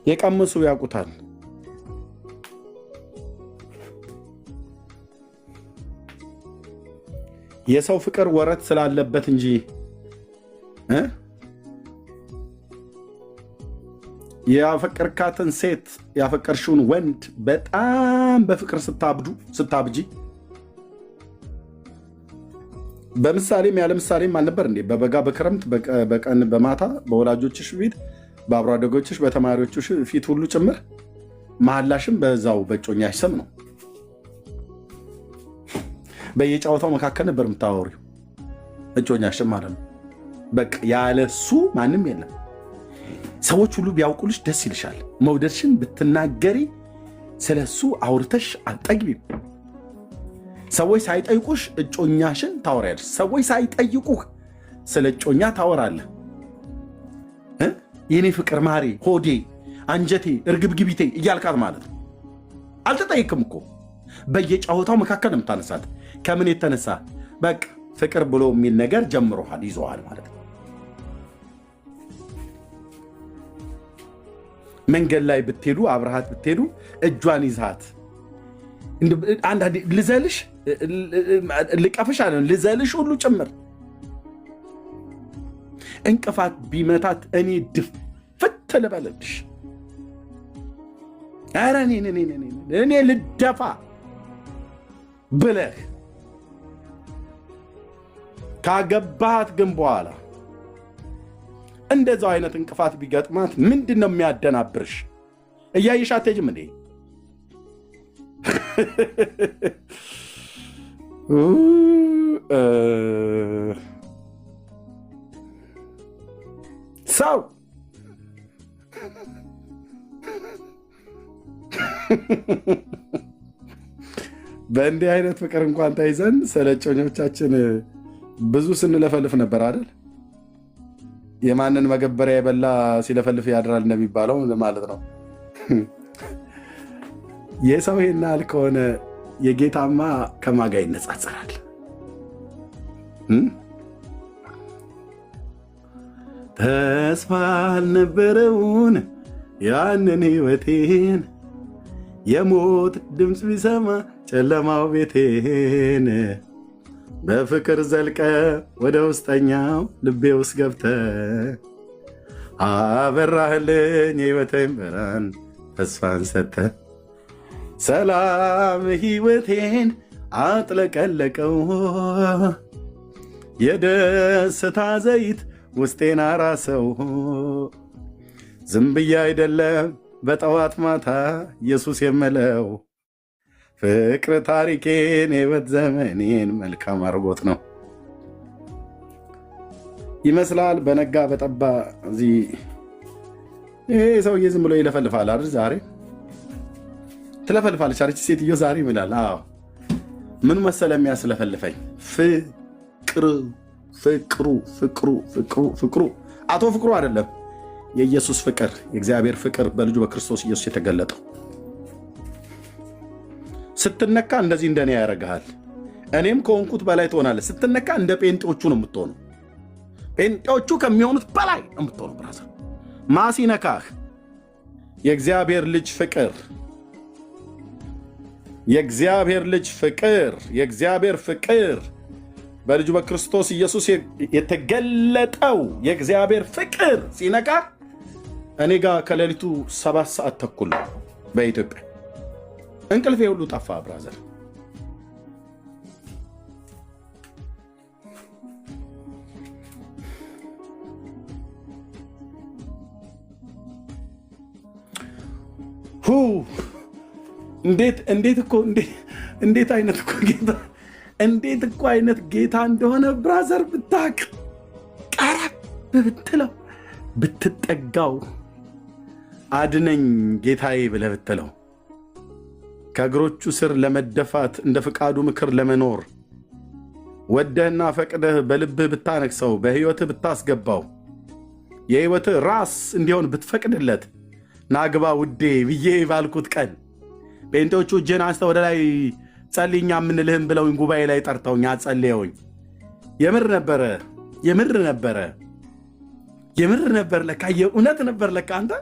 የቀመሱ ያውቁታል። የሰው ፍቅር ወረት ስላለበት እንጂ ያፈቀርካትን ሴት ያፈቀርሽውን ወንድ በጣም በፍቅር ስታብጂ በምሳሌም ያለ ምሳሌም አልነበር እንዴ? በበጋ በክረምት በቀን በማታ በወላጆችሽ ፊት በአብሮ አደጎችሽ በተማሪዎችሽ ፊት ሁሉ ጭምር መሐላሽም በዛው በጮኛሽ ስም ነው። በየጫወታው መካከል ነበር የምታወሪው እጮኛሽም ማለት ነው። በቃ ያለሱ ማንም የለም። ሰዎች ሁሉ ቢያውቁልሽ ደስ ይልሻል። መውደድሽን ብትናገሪ ስለሱ አውርተሽ አልጠግቢም። ሰዎች ሳይጠይቁሽ እጮኛሽን ታወሪያለሽ። ሰዎች ሳይጠይቁህ ስለ እጮኛ ታወራለህ። የኔ ፍቅር፣ ማሬ፣ ሆዴ፣ አንጀቴ፣ እርግብግቢቴ እያልካት ማለት ነው። አልተጠይቅም እኮ በየጫወታው መካከል ነው የምታነሳት። ከምን የተነሳ? በቃ ፍቅር ብሎ የሚል ነገር ጀምሮሃል፣ ይዞሃል ማለት ነው። መንገድ ላይ ብትሄዱ አብረሃት ብትሄዱ እጇን ይዛት አንዳንዴ ልዘልሽ ልቀፍሽ አለ ልዘልሽ ሁሉ ጭምር እንቅፋት ቢመታት እኔ ድፍት ልበልልሽ። ኧረ እኔ ልደፋ ብለህ ካገባሃት ግን በኋላ እንደዛው አይነት እንቅፋት ቢገጥማት ምንድን ነው የሚያደናብርሽ? እያየሽ አትሄጂም እንዴ? ሰው በእንዲህ አይነት ፍቅር እንኳን ተይዘን ስለ እጮኞቻችን ብዙ ስንለፈልፍ ነበር አይደል? የማንን መገበሪያ የበላ ሲለፈልፍ ያድራል እንደሚባለው ማለት ነው። የሰው ይሄን ያህል ከሆነ የጌታማ ከማጋ ይነጻጸራል። ተስፋ አልነበረውን ያንን ሕይወቴን የሞት ድምፅ ቢሰማ ጨለማው ቤቴን በፍቅር ዘልቀ ወደ ውስጠኛው ልቤ ውስጥ ገብተ አበራህልኝ የሕይወቴን ብርሃን ተስፋን ሰጠ ሰላም ሕይወቴን አጥለቀለቀው የደስታ ዘይት ውስጤን አራሰው ዝም ብዬ አይደለም በጠዋት ማታ ኢየሱስ የምለው ፍቅር ታሪኬን የሕይወት ዘመኔን መልካም አድርጎት ነው ይመስላል። በነጋ በጠባ እዚህ ይሄ ሰውዬ ዝም ብሎ ይለፈልፋል አይደል? ዛሬ ትለፈልፋለች አለች ሴትዮ ዛሬ ይላል። አዎ ምን መሰለ የሚያስለፈልፈኝ ፍቅሩ ፍቅሩ ፍቅሩ ፍቅሩ ፍቅሩ አቶ ፍቅሩ አይደለም የኢየሱስ ፍቅር የእግዚአብሔር ፍቅር በልጁ በክርስቶስ ኢየሱስ የተገለጠው ስትነካ እንደዚህ እንደኔ ያደርግሃል። እኔም ከሆንኩት በላይ ትሆናለህ። ስትነካ እንደ ጴንጤዎቹ ነው የምትሆነው። ጴንጤዎቹ ከሚሆኑት በላይ ነው የምትሆነው። ብራዘር ማሲነካህ የእግዚአብሔር ልጅ ፍቅር የእግዚአብሔር ልጅ ፍቅር የእግዚአብሔር ፍቅር በልጁ በክርስቶስ ኢየሱስ የተገለጠው የእግዚአብሔር ፍቅር ሲነካ እኔ ጋር ከሌሊቱ 7 ሰዓት ተኩል በኢትዮጵያ እንቅልፌ ሁሉ ጠፋ። ብራዘር እንዴት አይነት ጌታ እንደሆነ ብራዘር ብታቅ ቀረብ ብትለው ብትጠጋው አድነኝ ጌታዬ ብለህ ብትለው ከእግሮቹ ስር ለመደፋት እንደ ፍቃዱ ምክር ለመኖር ወደህና ፈቅደህ በልብህ ብታነክሰው በሕይወትህ ብታስገባው የሕይወትህ ራስ እንዲሆን ብትፈቅድለት ናግባ ውዴ ብዬ ባልኩት ቀን ጴንጤዎቹ እጅህን አንስተው ወደ ላይ ጸልይኛ የምንልህም ብለውኝ ጉባኤ ላይ ጠርተውኝ አጸልየውኝ የምር ነበር ለካ የእውነት ነበር ለካ። አንተ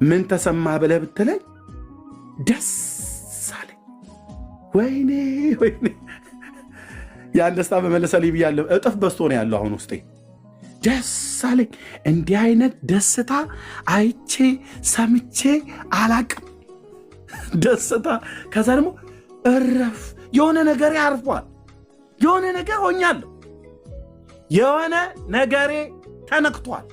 ምን ተሰማህ ብለህ ብትለኝ ደስ አለኝ። ወይኔ ያን ደስታ በመለሰልኝ ብያለሁ። እጥፍ በዝቶ ነው ያለው አሁን ውስጤ። ደስ አለኝ። እንዲህ አይነት ደስታ አይቼ ሰምቼ አላቅም። ደስታ ከዛ ደግሞ እረፍ የሆነ ነገር ያርፏል። የሆነ ነገር ሆኛለሁ። የሆነ ነገሬ ተነክቷል።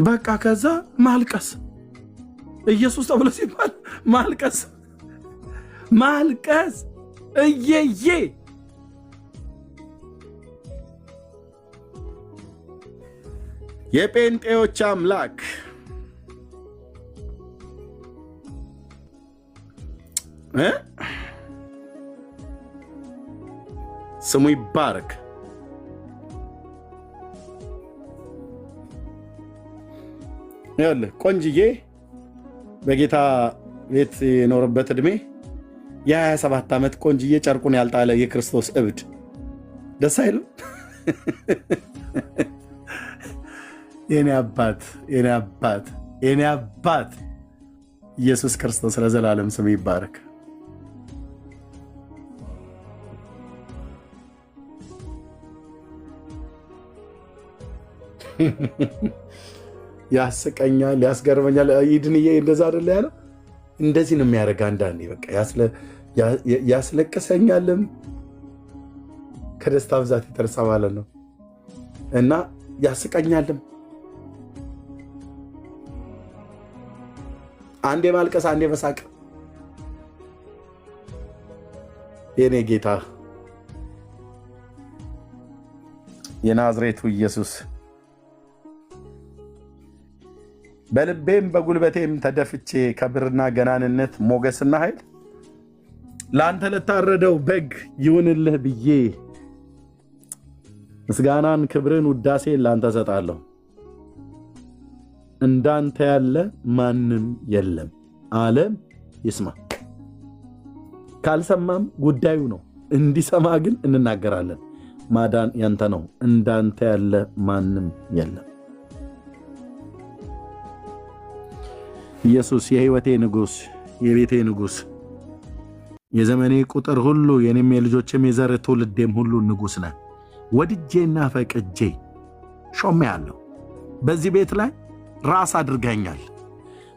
በቃ ከዛ ማልቀስ ኢየሱስ ተብሎ ሲባል ማልቀስ እየዬ የጴንጤዎች አምላክ ስሙ ይባረክ። ቆንጅዬ በጌታ ቤት የኖረበት ዕድሜ የ27 ዓመት ቆንጅዬ ጨርቁን ያልጣለ የክርስቶስ እብድ ደስ አይልም? የኔ አባት ኢየሱስ ክርስቶስ ለዘላለም ስሙ ይባረክ። ያስቀኛል፣ ያስገርመኛል። ይድንዬ እንደዛ አይደለ ያለው? እንደዚህ ነው የሚያደርግ አንዳንዴ። በቃ ያስለቅሰኛልም ከደስታ ብዛት የተነሳ ማለት ነው እና ያስቀኛልም። አንዴ ማልቀስ አንዴ መሳቅ። የኔ ጌታ የናዝሬቱ ኢየሱስ በልቤም በጉልበቴም ተደፍቼ ክብርና ገናንነት ሞገስና ኃይል ለአንተ ለታረደው በግ ይሁንልህ ብዬ ምስጋናን፣ ክብርን፣ ውዳሴን ለአንተ ሰጣለሁ። እንዳንተ ያለ ማንም የለም። ዓለም ይስማ፣ ካልሰማም ጉዳዩ ነው። እንዲሰማ ግን እንናገራለን። ማዳን ያንተ ነው። እንዳንተ ያለ ማንም የለም። ኢየሱስ የሕይወቴ ንጉሥ፣ የቤቴ ንጉሥ፣ የዘመኔ ቁጥር ሁሉ የኔም የልጆችም የዘር ትውልዴም ሁሉ ንጉሥ ነህ። ወድጄና ፈቅጄ ሾሜአለሁ። በዚህ ቤት ላይ ራስ አድርገኛል።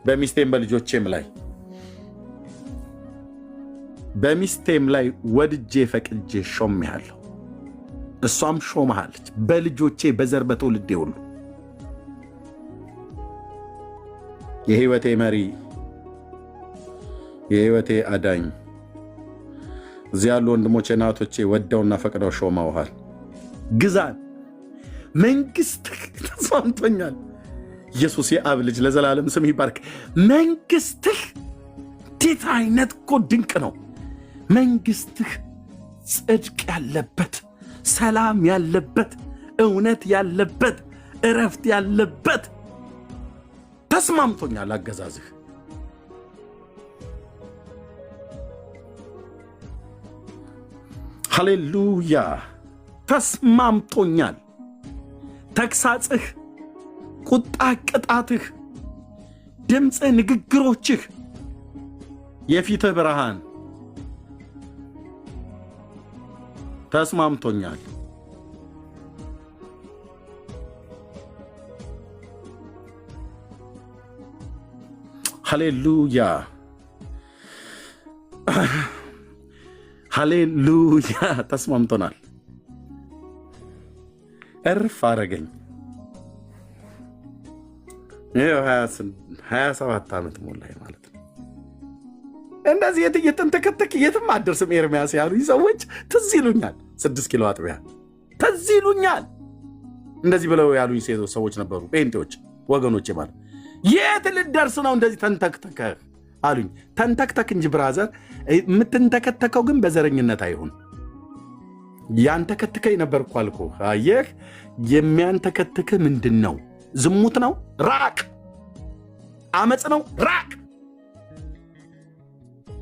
በሚስቴም በልጆቼም ላይ ወድጄ ፈቅጄ ሾሜአለሁ። እሷም ሾመሃለች በልጆቼ በዘር በትውልዴ ሁሉ። የህይወቴ መሪ፣ የህይወቴ አዳኝ፣ እዚህ ያሉ ወንድሞቼ እናቶቼ ወደውና ፈቅደው ሾመውሃል። ግዛን፣ መንግስትህ ተስማምቶኛል። ኢየሱስ የአብ ልጅ ለዘላለም ስም ይባርክ። መንግስትህ እንዴት አይነት እኮ ድንቅ ነው! መንግስትህ ጽድቅ ያለበት፣ ሰላም ያለበት፣ እውነት ያለበት፣ እረፍት ያለበት ተስማምቶኛል። አገዛዝህ ሃሌሉያ ተስማምቶኛል። ተግሳጽህ፣ ቁጣ ቅጣትህ፣ ድምፅህ፣ ንግግሮችህ፣ የፊትህ ብርሃን ተስማምቶኛል። ሃሌሉያ ሃሌሉያ ተስማምቶናል። እርፍ አረገኝ። ይኸው 27 ዓመት ሞላኝ ማለት ነው። እንደዚህ እየተንተከተክ የትም አትደርስም ኤርምያስ ያሉኝ ሰዎች ትዝ ይሉኛል። 6 ኪሎ አጥቢያ ትዝ ይሉኛል። እንደዚህ ብለው ያሉኝ ሰዎች ነበሩ፣ ጴንጤዎች ወገኖቼ ማለት የት ልደርስ ነው እንደዚህ ተንተክተከህ አሉኝ። ተንተክተክ እንጂ ብራዘር፣ የምትንተከተከው ግን በዘረኝነት አይሁን። ያንተከትከኝ ነበር እኮ አልኩህ። አየህ፣ የሚያንተከትክህ ምንድን ነው? ዝሙት ነው? ራቅ። አመፅ ነው? ራቅ።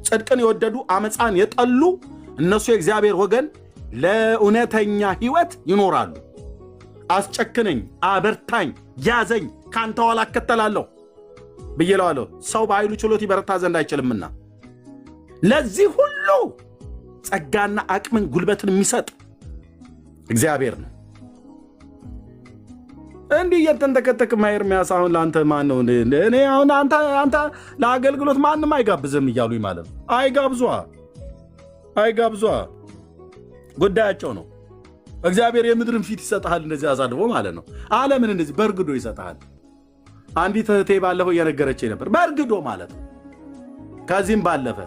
ጽድቅን የወደዱ አመፃን የጠሉ እነሱ የእግዚአብሔር ወገን ለእውነተኛ ህይወት ይኖራሉ። አስጨክነኝ፣ አበርታኝ፣ ያዘኝ፣ ካንተ ኋላ እከተላለሁ ብዬለዋለሁ። ሰው በኃይሉ ችሎት ይበረታ ዘንድ አይችልምና ለዚህ ሁሉ ጸጋና አቅምን ጉልበትን የሚሰጥ እግዚአብሔር ነው። እንዲህ እየተንተከተክ ኤርምያስ አሁን ለአንተ ማን ነው? እኔ አሁን አንተ ለአገልግሎት ማንም አይጋብዝም እያሉኝ ማለት ነው። አይጋብዟ፣ ጉዳያቸው ነው። እግዚአብሔር የምድርን ፊት ይሰጥሃል እንደዚህ አሳልፎ ማለት ነው። ዓለምን እንደዚህ በእርግዶ ይሰጥሃል። አንዲት እህቴ ባለፈው እየነገረችኝ ነበር። በእርግዶ ማለት ነው። ከዚህም ባለፈ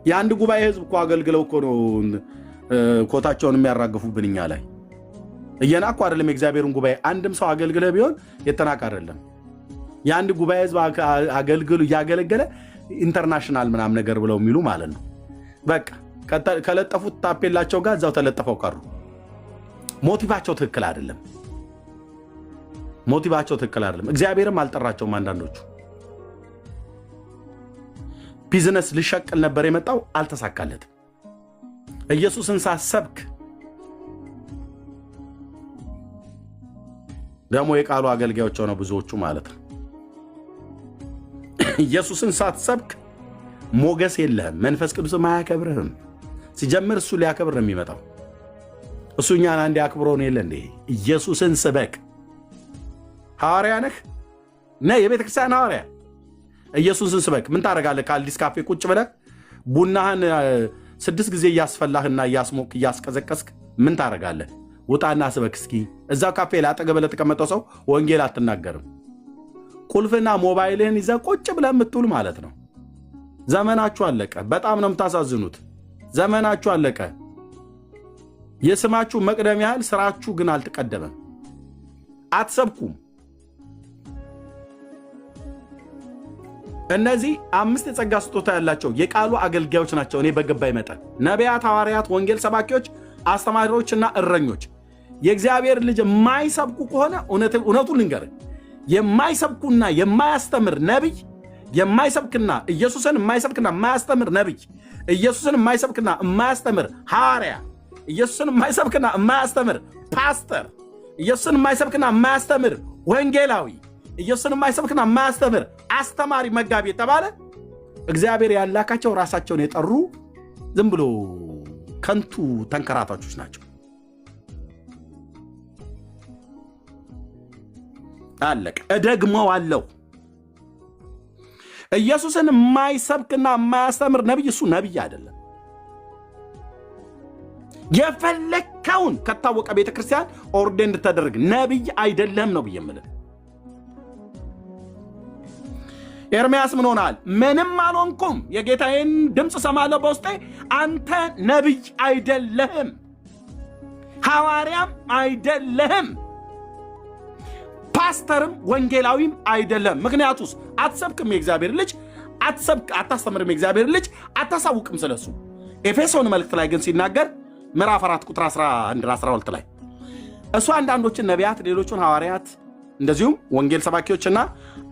የአንድ ጉባኤ ህዝብ እኮ አገልግለው እኮ ነው ኮታቸውን የሚያራግፉብን እኛ ላይ። እየናቁ አይደለም የእግዚአብሔርን ጉባኤ። አንድም ሰው አገልግለ ቢሆን የተናቅ አይደለም። የአንድ ጉባኤ ህዝብ አገልግሉ እያገለገለ ኢንተርናሽናል ምናምን ነገር ብለው የሚሉ ማለት ነው። በቃ ከለጠፉት ታፔላቸው ጋር እዛው ተለጠፈው ቀሩ። ሞቲቫቸው ትክክል አይደለም። እግዚአብሔርም አልጠራቸውም። አንዳንዶቹ ቢዝነስ ሊሸቅል ነበር የመጣው፣ አልተሳካለትም። ኢየሱስን ሳሰብክ ደግሞ የቃሉ አገልጋዮች ሆነው ብዙዎቹ ማለት ነው። ኢየሱስን ሳትሰብክ ሞገስ የለህም። መንፈስ ቅዱስም አያከብርህም። ሲጀምር እሱ ሊያከብር ነው የሚመጣው። እሱ እኛን አንዴ አክብሮን የለ እንዴ? ኢየሱስን ስበክ። ሐዋርያ ነህ የቤተ ክርስቲያን ሐዋርያ። ኢየሱስን ስበክ። ምን ታደርጋለህ? ከአዲስ ካፌ ቁጭ ብለህ ቡናህን 6 ጊዜ እያስፈላህና እያስሞቅ እያስቀዘቀስክ ምን ታደርጋለህ? ውጣና ስበክ እስኪ። እዛው ካፌ ላይ አጠገብ ለተቀመጠው ሰው ወንጌል አትናገርም። ቁልፍና ሞባይልህን ይዘህ ቁጭ ብለህ የምትውል ማለት ነው። ዘመናችሁ አለቀ። በጣም ነው የምታሳዝኑት። ዘመናችሁ አለቀ። የስማችሁ መቅደም ያህል ስራችሁ ግን አልተቀደመም። አትሰብኩም። እነዚህ 5 የጸጋ ስጦታ ያላቸው የቃሉ አገልጋዮች ናቸው። እኔ በገባኝ መጠን ነቢያት፣ ሐዋርያት፣ ወንጌል ሰባኪዎች፣ አስተማሪዎችና እረኞች። የእግዚአብሔር ልጅ የማይሰብኩ ከሆነ እውነቱን ልንገርህ፣ የማይሰብኩና የማያስተምር ነቢይ፣ የማይሰብክና ኢየሱስን የማይሰብክና የማያስተምር ነቢይ፣ ኢየሱስን የማይሰብክና የማያስተምር ሐዋርያ፣ ኢየሱስን የማይሰብክና የማያስተምር ፓስተር፣ ኢየሱስን የማይሰብክና የማያስተምር ወንጌላዊ፣ ኢየሱስን የማይሰብክና የማያስተምር አስተማሪ፣ መጋቢ የተባለ እግዚአብሔር ያላካቸው ራሳቸውን የጠሩ ዝም ብሎ ከንቱ ተንከራታቾች ናቸው። አለቀ። እደግመዋለሁ። ኢየሱስን የማይሰብክና የማያስተምር ነብይ እሱ ነብይ አይደለም። የፈለከውን ከታወቀ ቤተክርስቲያን ኦርዴንድ ተደረግ ነብይ አይደለም ነው ብየምልህ። ኤርምያስ ምን ሆናል? ምንም አልሆንኩም፣ የጌታዬን ድምፅ ሰማለሁ በውስጤ። አንተ ነብይ አይደለህም፣ ሐዋርያም አይደለህም፣ ፓስተርም ወንጌላዊም አይደለም። ምክንያቱስ አትሰብክም፣ የእግዚአብሔር ልጅ አታስተምርም፣ የእግዚአብሔር ልጅ አታሳውቅም ስለሱ። ኤፌሶን መልእክት ላይ ግን ሲናገር ምዕራፍ 4 ቁጥር 11-12 ላይ እሱ አንዳንዶችን ነቢያት፣ ሌሎቹን ሐዋርያት፣ እንደዚሁም ወንጌል ሰባኪዎችና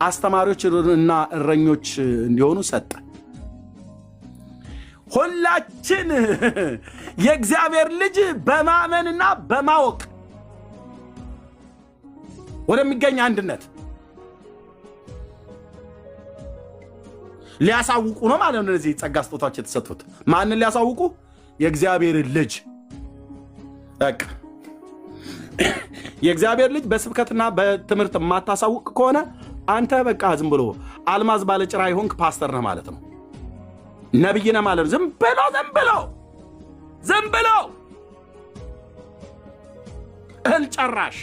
አስተማሪዎችና እረኞች እንዲሆኑ ሰጠ። ሁላችን የእግዚአብሔር ልጅ በማመንና በማወቅ ወደሚገኝ አንድነት ሊያሳውቁ ነው ማለት ነው። እነዚህ ጸጋ ስጦታዎች የተሰጡት ማንን ሊያሳውቁ? የእግዚአብሔር ልጅ። በቃ የእግዚአብሔር ልጅ በስብከትና በትምህርት የማታሳውቅ ከሆነ አንተ በቃ ዝም ብሎ አልማዝ ባለጭራ ይሆንክ ፓስተር ነህ ማለት ነው። ነብይ ነህ ማለት ነው። ዝም ብሎ እህል ጨራሽ።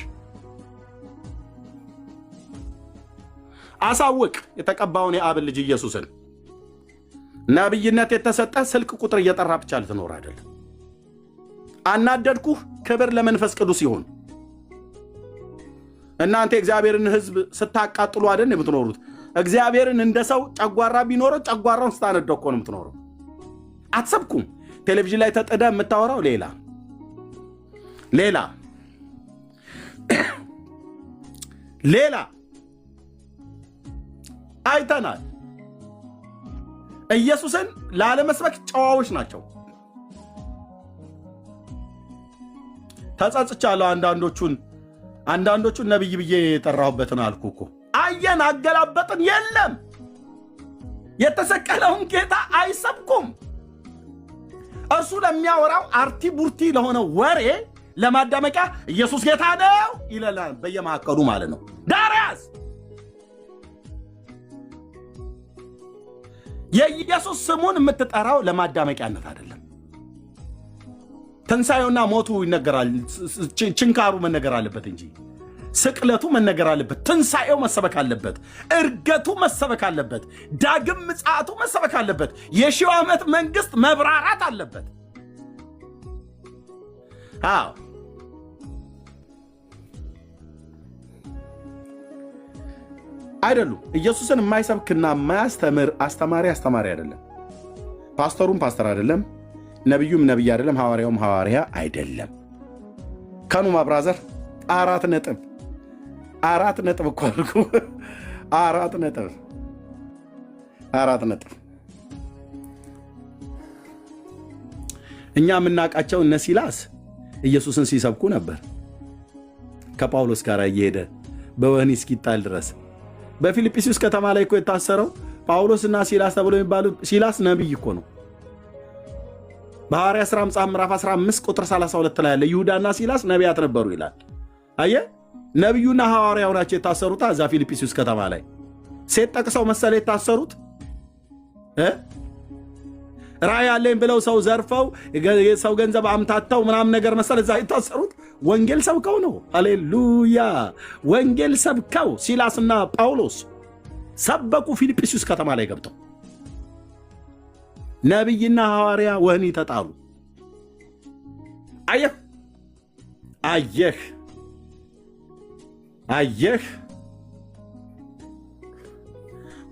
አሳውቅ የተቀባውን የአብ ልጅ ኢየሱስን። ነብይነት የተሰጠ ስልክ ቁጥር እየጠራ ብቻ ልትኖር አይደለም። አናደድኩህ። ክብር ለመንፈስ ቅዱስ ይሁን። እናንተ እግዚአብሔርን ሕዝብ ስታቃጥሉ አይደል የምትኖሩት? እግዚአብሔርን እንደ ሰው ጨጓራ ቢኖረው ጨጓራውን ስታነደው እኮ ነው የምትኖረው። አትሰብኩም። ቴሌቪዥን ላይ ተጥደ የምታወራው ሌላ አይተናል። ኢየሱስን ላለመስበክ ጨዋዎች ናቸው። ተጸጽቻለሁ። አንዳንዶቹን ነብይ ብዬ የጠራሁበትን አልኩ እኮ። አየን፣ አገላበጥን። የለም የተሰቀለውን ጌታ አይሰብኩም። እርሱ ለሚያወራው አርቲ ቡርቲ ለሆነ ወሬ ለማዳመቂያ ኢየሱስ ጌታ ነው ይላል በየማዕከሉ ማለት ነው። ዳርያስ የኢየሱስ ስሙን የምትጠራው ለማዳመቂያነት አይደለም። ትንሣኤውና ሞቱ ይነገራል። ችንካሩ መነገር አለበት እንጂ ስቅለቱ መነገር አለበት። ትንሣኤው መሰበክ አለበት። እርገቱ መሰበክ አለበት። ዳግም ምጽአቱ መሰበክ አለበት። የሺው ዓመት መንግስት መብራራት አለበት። አዎ አይደሉም። ኢየሱስን የማይሰብክና የማያስተምር አስተማሪ አይደለም። ፓስተሩም ፓስተር አይደለም። ነቢዩም ነቢይ አይደለም። ሐዋርያውም ሐዋርያ አይደለም። ከኑማ ብራዘር 4 ነጥብ እኮ አልኩ። 4 ነጥብ። እኛ የምናውቃቸው እነ ሲላስ ኢየሱስን ሲሰብኩ ነበር ከጳውሎስ ጋር እየሄደ በወህኒ እስኪጣል ድረስ። በፊልጵስዩስ ከተማ ላይ እኮ የታሰረው ጳውሎስና ሲላስ ተብሎ የሚባሉ፣ ሲላስ ነቢይ እኮ ነው። በሐዋርያት ሥራ መጽሐፍ ምዕራፍ 15 ቁጥር 32 ላይ ያለ ይሁዳና ሲላስ ነቢያት ነበሩ ይላል። አየህ፣ ነቢዩና ሐዋርያው ናቸው የታሰሩት እዛ ፊልጵስዩስ ከተማ ላይ። ሴት ጠቅሰው መሰለ የታሰሩት። ራእይ አለኝ ብለው ሰው ዘርፈው የሰው ገንዘብ አምታተው ምናምን ነገር መሰለ እዛ የታሰሩት። ወንጌል ሰብከው ነው። ሃሌሉያ! ወንጌል ሰብከው ሲላስና ጳውሎስ ሰበኩ። ፊልጵስዩስ ከተማ ላይ ገብተው ነቢይና ሐዋርያ ወህኒ ተጣሉ። አየህ፣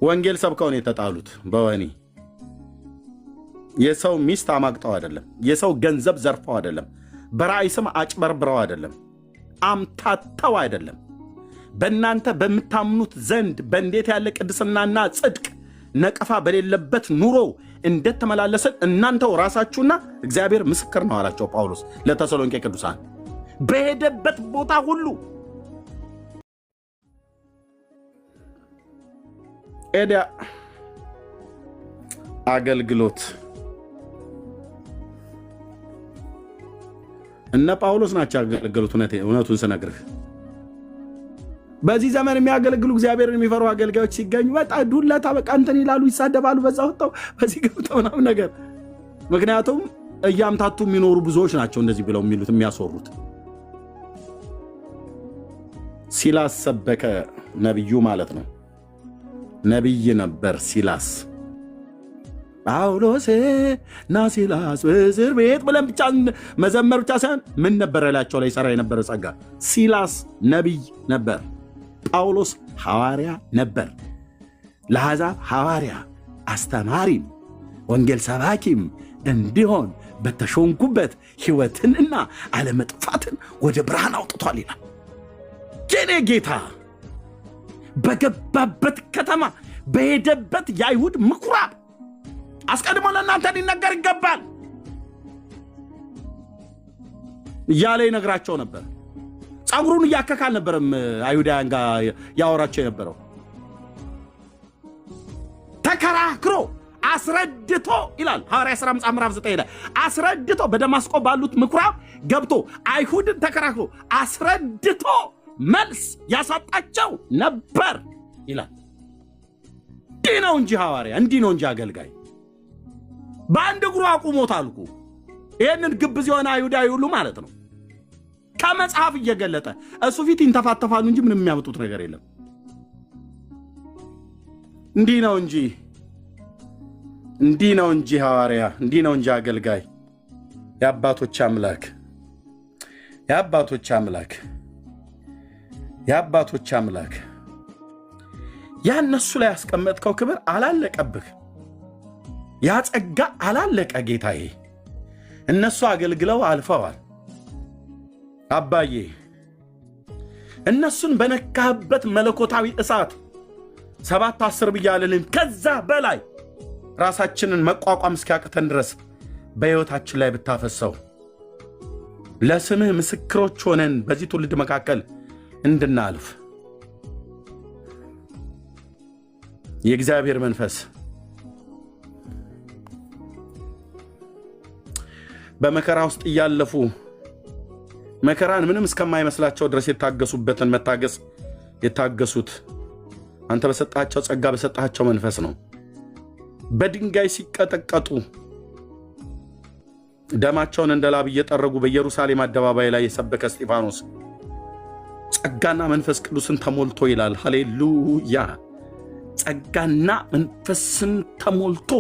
ወንጌል ሰብከው ነው የተጣሉት በወህኒ። የሰው ሚስት አማግጠው አይደለም። የሰው ገንዘብ ዘርፈው አይደለም። በራእይ ስም አጭበርብረው አይደለም። አምታተው አይደለም። በእናንተ በምታምኑት ዘንድ በእንዴት ያለ ቅድስናና ጽድቅ ነቀፋ በሌለበት ኑሮ እንደተመላለሰን እናንተው ራሳችሁና እግዚአብሔር ምስክር ነው አላቸው ጳውሎስ ለተሰሎንቄ ቅዱሳን። በሄደበት ቦታ ሁሉ ኤዲያ አገልግሎት እነ ጳውሎስ ናቸው ያገለገሉት። እውነቱን ስነግርህ በዚህ ዘመን የሚያገለግሉ እግዚአብሔርን የሚፈሩ አገልጋዮች ሲገኙ በጣም ዱለታ በቃ እንትን ይላሉ፣ ይሳደባሉ፣ በዛ ወጣው በዚህ ገብተው ምናምን ነገር። ምክንያቱም እያምታቱ የሚኖሩ ብዙዎች ናቸው እንደዚህ ብለው የሚሉት የሚያስወሩት። ሲላስ ሰበከ፣ ነብዩ ማለት ነው። ነብይ ነበር ሲላስ። ጳውሎስ እና ሲላስ በእስር ቤት ብለን ብቻ መዘመር ብቻ ሳይሆን ምን ነበር ያላቸው ላይ ሰራ የነበረ ጸጋ። ሲላስ ነብይ ነበር። ጳውሎስ ሐዋርያ ነበር። ለአሕዛብ ሐዋርያ አስተማሪም ወንጌል ሰባኪም እንዲሆን በተሾንኩበት ሕይወትንና አለመጥፋትን ወደ ብርሃን አውጥቷል ይላል። የኔ ጌታ በገባበት ከተማ በሄደበት የአይሁድ ምኩራብ አስቀድሞ ለእናንተ ሊነገር ይገባል እያለ ይነግራቸው ነበር። ጸጉሩን እያከካ አልነበረም አይሁዳውያን ጋር ያወራቸው የነበረው። ተከራክሮ አስረድቶ ይላል ሐዋርያ ሥራ ምዕራፍ 9 ላይ አስረድቶ በደማስቆ ባሉት ምኩራብ ገብቶ አይሁድን ተከራክሮ አስረድቶ መልስ ያሳጣቸው ነበር ይላል። እንዲህ ነው እንጂ ሐዋርያ፣ እንዲህ ነው እንጂ አገልጋይ። በአንድ እግሩ አቁሞታል እኮ ይህንን ግብዝ የሆነ አይሁዳዊ ሁሉ ማለት ነው። ከመጽሐፍ እየገለጠ እሱ ፊት ይንተፋተፋሉ እንጂ ምንም የሚያመጡት ነገር የለም። እንዲህ ነው እንጂ፣ እንዲህ ነው እንጂ ሐዋርያ፣ እንዲህ ነው እንጂ አገልጋይ። የአባቶች አምላክ፣ የአባቶች አምላክ፣ የአባቶች አምላክ ያ እነሱ ላይ ያስቀመጥከው ክብር አላለቀብህ። ያ ጸጋ አላለቀ ጌታዬ። እነሱ አገልግለው አልፈዋል። አባዬ እነሱን በነካህበት መለኮታዊ እሳት 7-10 ብያለልን ከዛ በላይ ራሳችንን መቋቋም እስኪያቅተን ድረስ በሕይወታችን ላይ ብታፈሰው ለስምህ ምስክሮች ሆነን በዚህ ትውልድ መካከል እንድናልፍ የእግዚአብሔር መንፈስ በመከራ ውስጥ እያለፉ መከራን ምንም እስከማይመስላቸው ድረስ የታገሱበትን መታገስ የታገሱት አንተ በሰጣቸው ጸጋ በሰጣቸው መንፈስ ነው። በድንጋይ ሲቀጠቀጡ ደማቸውን እንደ ላብ እየጠረጉ በኢየሩሳሌም አደባባይ ላይ የሰበከ እስጢፋኖስ ጸጋና መንፈስ ቅዱስን ተሞልቶ ይላል። ሃሌሉያ! ጸጋና መንፈስን ተሞልቶ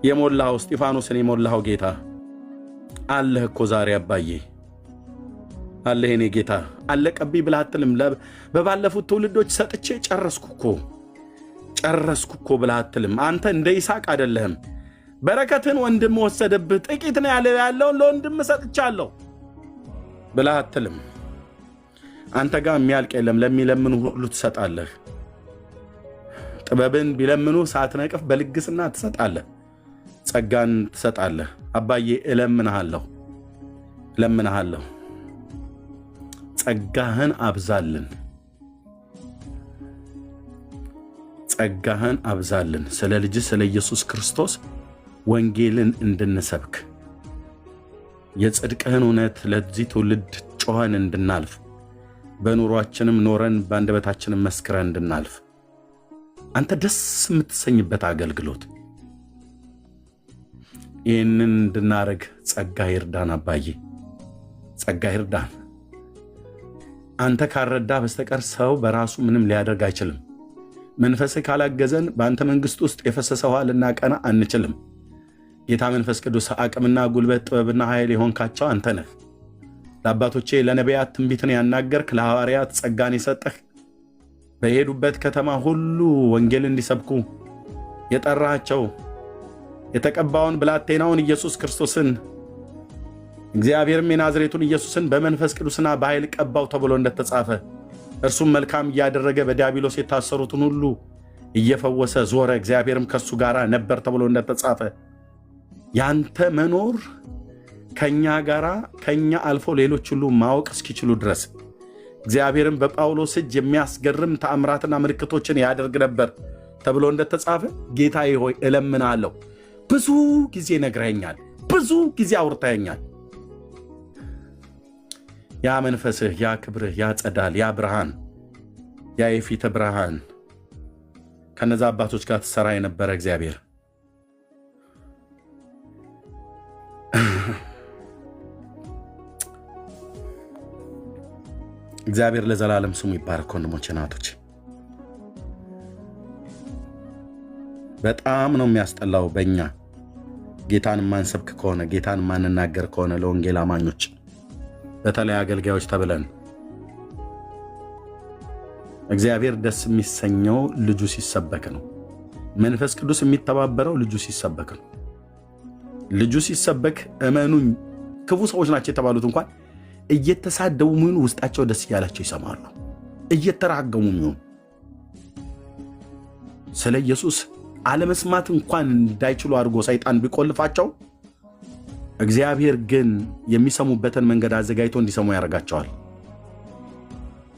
የሞላው እስጢፋኖስን የሞላው ጌታ አለህ እኮ ዛሬ አባዬ አለህ። የኔ ጌታ አለቀብኝ ብለህ አትልም። በባለፉት ትውልዶች ሰጥቼ ጨረስኩ እኮ ብለህ አትልም። አንተ እንደ ይስሐቅ አይደለህም። በረከትን ወንድም ወሰደብህ፣ ጥቂት ነው ያለውን ለወንድም ሰጥቻለሁ ብለህ አትልም። አንተ ጋር የሚያልቅ የለም። ለሚለምኑ ሁሉ ትሰጣለህ። ጥበብን ቢለምኑ ሳትነቅፍ በልግስና ትሰጣለህ። ጸጋን ትሰጣለህ። አባዬ እለምንሃለሁ፣ ጸጋህን አብዛልን፣ ጸጋህን አብዛልን። ስለ ልጅ ስለ ኢየሱስ ክርስቶስ ወንጌልን እንድንሰብክ የጽድቅህን እውነት ለዚህ ትውልድ ጮኸን እንድናልፍ በኑሯችንም ኖረን በአንደበታችንም መስክረን እንድናልፍ አንተ ደስ የምትሰኝበት አገልግሎት ይህንን እንድናረግ ጸጋ ይርዳን። አባዬ ጸጋ ይርዳን። አንተ ካረዳ በስተቀር ሰው በራሱ ምንም ሊያደርግ አይችልም። መንፈስህ ካላገዘን በአንተ መንግሥት ውስጥ የፈሰሰ ውሃ ልናቀና አንችልም። ጌታ መንፈስ ቅዱስ አቅምና ጉልበት ጥበብና ኃይል የሆንካቸው አንተ ነህ። ለአባቶቼ ለነቢያት ትንቢትን ያናገርክ፣ ለሐዋርያት ጸጋን የሰጠህ፣ በሄዱበት ከተማ ሁሉ ወንጌል እንዲሰብኩ የጠራቸው የተቀባውን ብላቴናውን ኢየሱስ ክርስቶስን እግዚአብሔርም የናዝሬቱን ኢየሱስን በመንፈስ ቅዱስና በኃይል ቀባው ተብሎ እንደተጻፈ እርሱም መልካም እያደረገ በዲያብሎስ የታሰሩትን ሁሉ እየፈወሰ ዞረ፣ እግዚአብሔርም ከሱ ጋር ነበር ተብሎ እንደተጻፈ ያንተ መኖር ከኛ አልፎ ሌሎች ሁሉ ማወቅ እስኪችሉ ድረስ እግዚአብሔርን በጳውሎስ እጅ የሚያስገርም ተአምራትና ምልክቶችን ያደርግ ነበር ተብሎ እንደተጻፈ ጌታዬ ሆይ እለምናለሁ። ብዙ ጊዜ ነግረኸኛል፣ ብዙ ጊዜ አውርተኸኛል። ያ መንፈስህ፣ ያ ክብርህ፣ ያ ጸዳል፣ ያ ብርሃን፣ ያ የፊት ብርሃን ከነዛ አባቶች ጋር ትሰራ የነበረ እግዚአብሔር እግዚአብሔር ለዘላለም ስሙ ይባረክ። ወንድሞቼ እናቶች፣ በጣም ነው የሚያስጠላው በእኛ ጌታን ማንሰብክ ከሆነ ጌታን ማንናገር ከሆነ ለወንጌል አማኞች በተለይ አገልጋዮች ተብለን እግዚአብሔር ደስ የሚሰኘው ልጁ ሲሰበክ ነው። መንፈስ ቅዱስ የሚተባበረው ልጁ ሲሰበክ ነው። ልጁ ሲሰበክ እመኑኝ ክፉ ሰዎች ናቸው የተባሉት እንኳን እየተሳደቡ ምን ውስጣቸው ደስ እያላቸው ይሰማሉ። እየተራገሙ ምን ስለ ኢየሱስ አለመስማት እንኳን እንዳይችሉ አድርጎ ሰይጣን ቢቆልፋቸው እግዚአብሔር ግን የሚሰሙበትን መንገድ አዘጋጅቶ እንዲሰሙ ያደርጋቸዋል።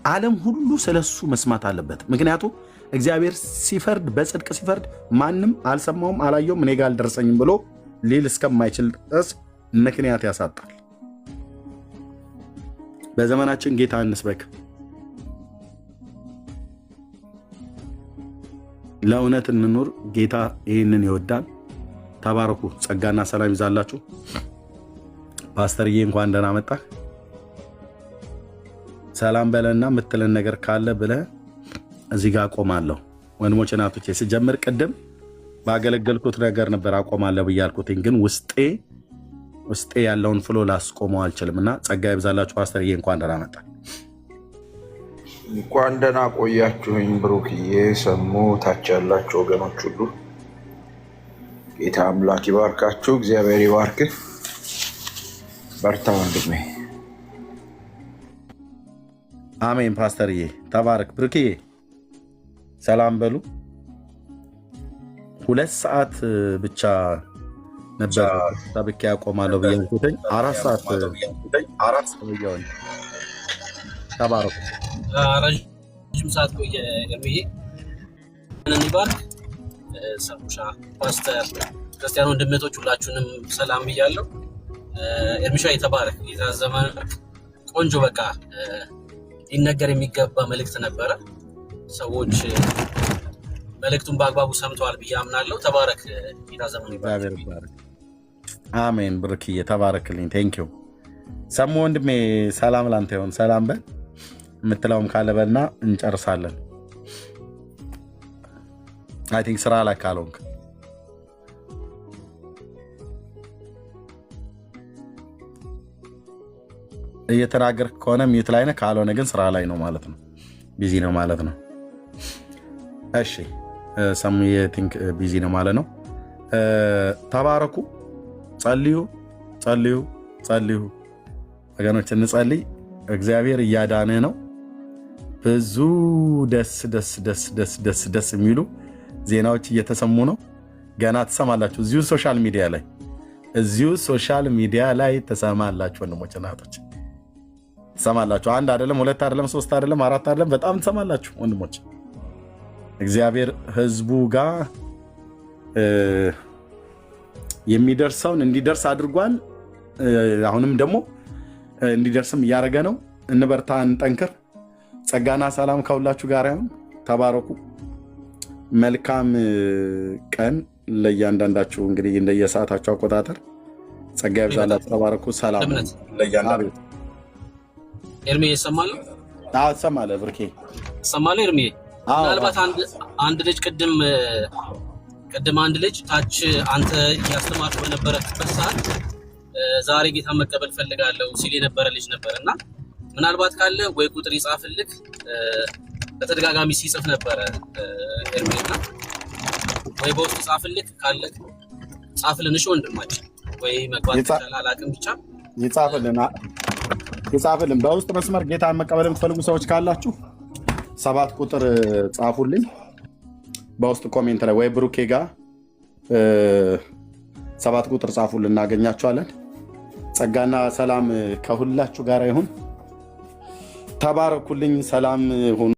ዓለም ሁሉ ስለሱ መስማት አለበት። ምክንያቱም እግዚአብሔር ሲፈርድ በጽድቅ ሲፈርድ ማንም አልሰማውም አላየውም እኔ ጋር አልደረሰኝም ብሎ ሊል እስከማይችል ድረስ ምክንያት ያሳጣል። በዘመናችን ጌታ እንስበክ፣ ለእውነት እንኑር። ጌታ ይህንን ይወዳል። ተባረኩ። ጸጋና ሰላም ይዛላችሁ። ፓስተርዬ እንኳን ደህና መጣህ። ሰላም በለና የምትለን ነገር ካለ ብለህ እዚህ ጋር አቆማለሁ። ወንድሞቼ እናቶቼ ስጀምር ቅድም ባገለገልኩት ነገር ነበር አቆማለሁ ብያልኩትኝ፣ ግን ውስጤ ያለውን ፍሎ ላስቆመው አልችልምና ጸጋ ይብዛላችሁ። ፓስተርዬ እንኳን ደህና መጣህ። እንኳን ደህና ቆያችሁኝ። ብሩክዬ፣ ሰሙ፣ ታች ያላችሁ ወገኖች ሁሉ ጌታ አምላክ ይባርካችሁ። እግዚአብሔር ይባርክህ። በርታ ወንድሜ። አሜን። ፓስተርዬ ተባረክ። ብሩክዬ ሰላም በሉ። 2 ሰዓት ብቻ ነበር ሰብኬ ያቆማለሁ ብያልኩትኝ 4 ሰዓት ቆየሁኝ። ተባረኩ። ረጅም ሰዓት ቆየ ኤርሚዬ። ምንን ይባርክ። ሰሙሻ፣ ፓስተር፣ ክርስቲያን ወንድመቶች ሁላችሁንም ሰላም ብያለሁ። ኤርሚሻ የተባረክ ጌታ ዘመን ቆንጆ በቃ ሊነገር የሚገባ መልእክት ነበረ። ሰዎች መልእክቱን በአግባቡ ሰምተዋል ብዬ አምናለሁ። ተባረክ። ጌታ ዘመን ይባርክ። አሜን። ብሩክዬ ተባረክልኝ። ቴንኪው። ሰሙ ወንድሜ ሰላም ላንተ ይሁን። ሰላም በል የምትለውም ካለ በልና እንጨርሳለን። አይ ቲንክ ስራ ላይ ካልሆንክ እየተናገርክ ከሆነ ሚዩት ላይ ነህ፣ ካልሆነ ግን ስራ ላይ ነው ማለት ነው፣ ቢዚ ነው ማለት ነው። እሺ ሰሙ ቲንክ ቢዚ ነው ማለት ነው። ተባረኩ። ጸልዩ ወገኖች፣ እንጸልይ። እግዚአብሔር እያዳነህ ነው። ብዙ ደስ የሚሉ ዜናዎች እየተሰሙ ነው። ገና ትሰማላችሁ። እዚሁ ሶሻል ሚዲያ ላይ ትሰማላችሁ። ወንድሞች እናቶች ትሰማላችሁ። 1 አይደለም 2 አይደለም 3 አይደለም 4 አይደለም፣ በጣም ትሰማላችሁ ወንድሞች። እግዚአብሔር ህዝቡ ጋር የሚደርሰውን እንዲደርስ አድርጓል። አሁንም ደግሞ እንዲደርስም እያደረገ ነው። እንበርታ፣ እንጠንክር። ጸጋና ሰላም ከሁላችሁ ጋር ይሁን። ተባረኩ። መልካም ቀን ለእያንዳንዳችሁ። እንግዲህ እንደየሰዓታችሁ አቆጣጠር ጸጋ ይብዛላችሁ። ተባረኩ። ሰላም ለእያንዳንዱ። ኤርሚ ይሰማል? አዎ ትሰማለህ ብርኬ? ትሰማለህ ኤርሚ? ምናልባት አንድ ልጅ ቅድም አንድ ልጅ ታች አንተ እያስተማርክ በነበረበት ሰዓት ዛሬ ጌታ መቀበል ፈልጋለሁ ሲል የነበረ ልጅ ነበር እና ምናልባት ካለ ወይ ቁጥር ይጻፍልክ። በተደጋጋሚ ሲጽፍ ነበረ ኤርሚና፣ ወይ በውስጥ ጻፍልክ ካለ ጻፍልን። እሺ ወንድማችን፣ ወይ መግባት ይችላል አላውቅም፣ ብቻ ይጻፍልን በውስጥ መስመር። ጌታን መቀበል የምትፈልጉ ሰዎች ካላችሁ 7 ቁጥር ጻፉልኝ በውስጥ ኮሜንት ላይ፣ ወይ ብሩኬ ጋር 7 ቁጥር ጻፉልን፣ እናገኛችኋለን። ጸጋና ሰላም ከሁላችሁ ጋር ይሁን። ተባረኩልኝ። ሰላም ሁኑ።